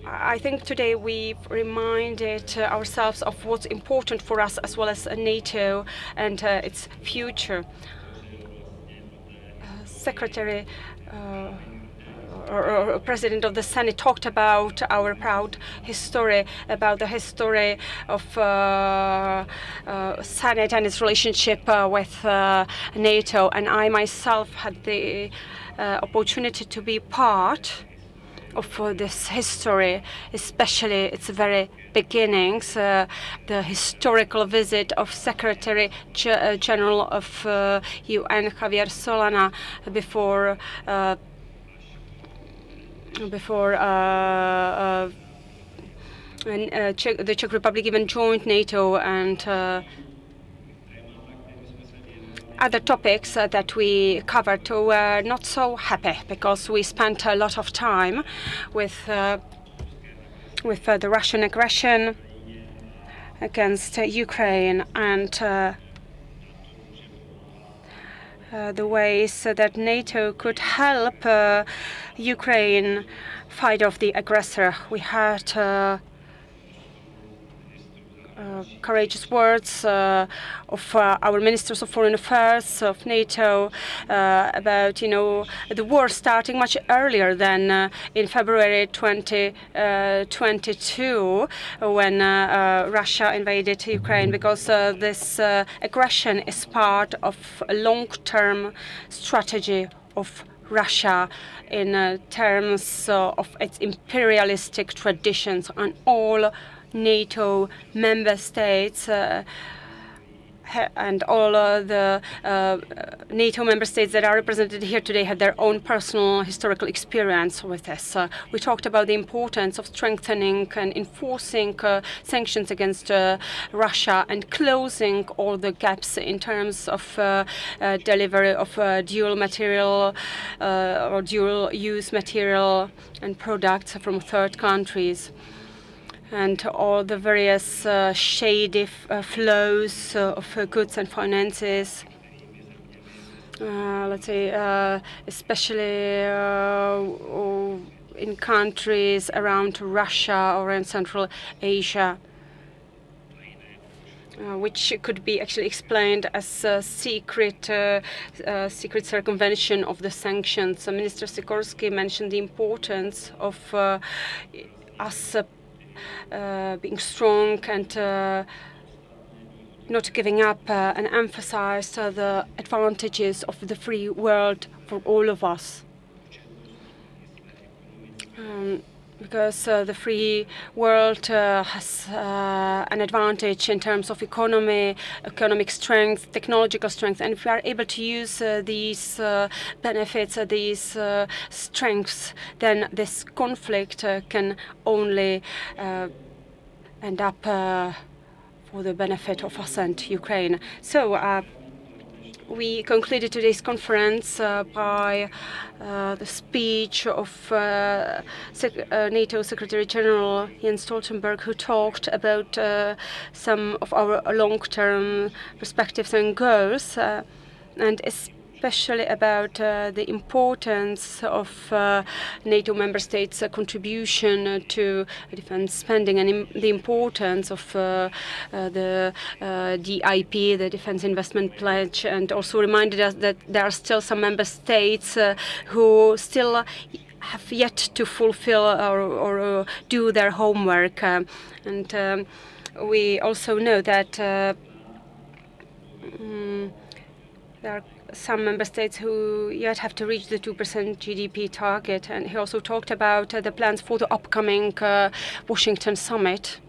I think today we've reminded ourselves of what's important for us as well as NATO and its future. Secretary or President of the Senate talked about our proud history, about the history of Senate and its relationship with NATO, and I myself had the opportunity to be part of this history, especially its very beginnings, the historical visit of Secretary General of UN Javier Solana before the Czech Republic even joined NATO, and other topics that we covered were not so happy because we spent a lot of time with the Russian aggression against Ukraine and the ways that NATO could help Ukraine fight off the aggressor. We had courageous words of our ministers of foreign affairs of NATO about, the war starting much earlier than in February 2022 when Russia invaded Ukraine, because this aggression is part of a long-term strategy of Russia in terms of its imperialistic traditions, and all NATO member states and all the NATO member states that are represented here today had their own personal historical experience with this. We talked about the importance of strengthening and enforcing sanctions against Russia and closing all the gaps in terms of delivery of dual material or dual use material and products from third countries, and all the various shady flows of goods and finances, let's say, especially in countries around Russia or in Central Asia, which could be actually explained as a secret circumvention of the sanctions. Minister Sikorski mentioned the importance of us being strong and not giving up, and emphasized the advantages of the free world for all of us. Because the free world has an advantage in terms of economic strength, technological strength, and if we are able to use these benefits, these strengths, then this conflict can only end up for the benefit of us and Ukraine. So we concluded today's conference by the speech of NATO Secretary General Jan Stoltenberg, who talked about some of our long-term perspectives and goals, and especially about the importance of NATO member states' contribution to defense spending, and the importance of the DIP, the Defense Investment Pledge, and also reminded us that there are still some member states who still have yet to fulfill or do their homework. And we also know that there are some member states who yet have to reach the 2% GDP target. And he also talked about the plans for the upcoming Washington summit.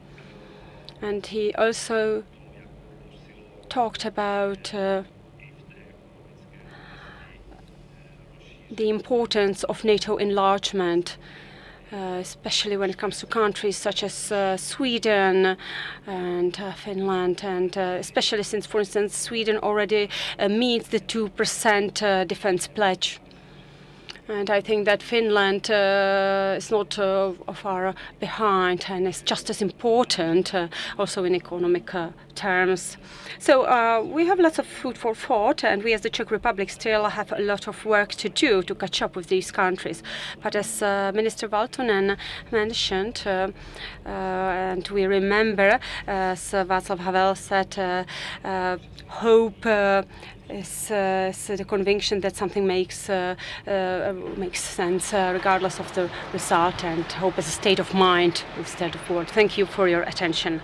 And he also talked about the importance of NATO enlargement, especially when it comes to countries such as Sweden and Finland, and especially since, for instance, Sweden already meets the 2% defense pledge. And I think that Finland is not far behind and is just as important, also in economic terms. So we have lots of food for thought, and we as the Czech Republic still have a lot of work to do to catch up with these countries. But as Minister Valtonen mentioned, and we remember, as Václav Havel said, hope is the conviction that something makes sense regardless of the result, and hope is a state of mind instead of word. Thank you for your attention.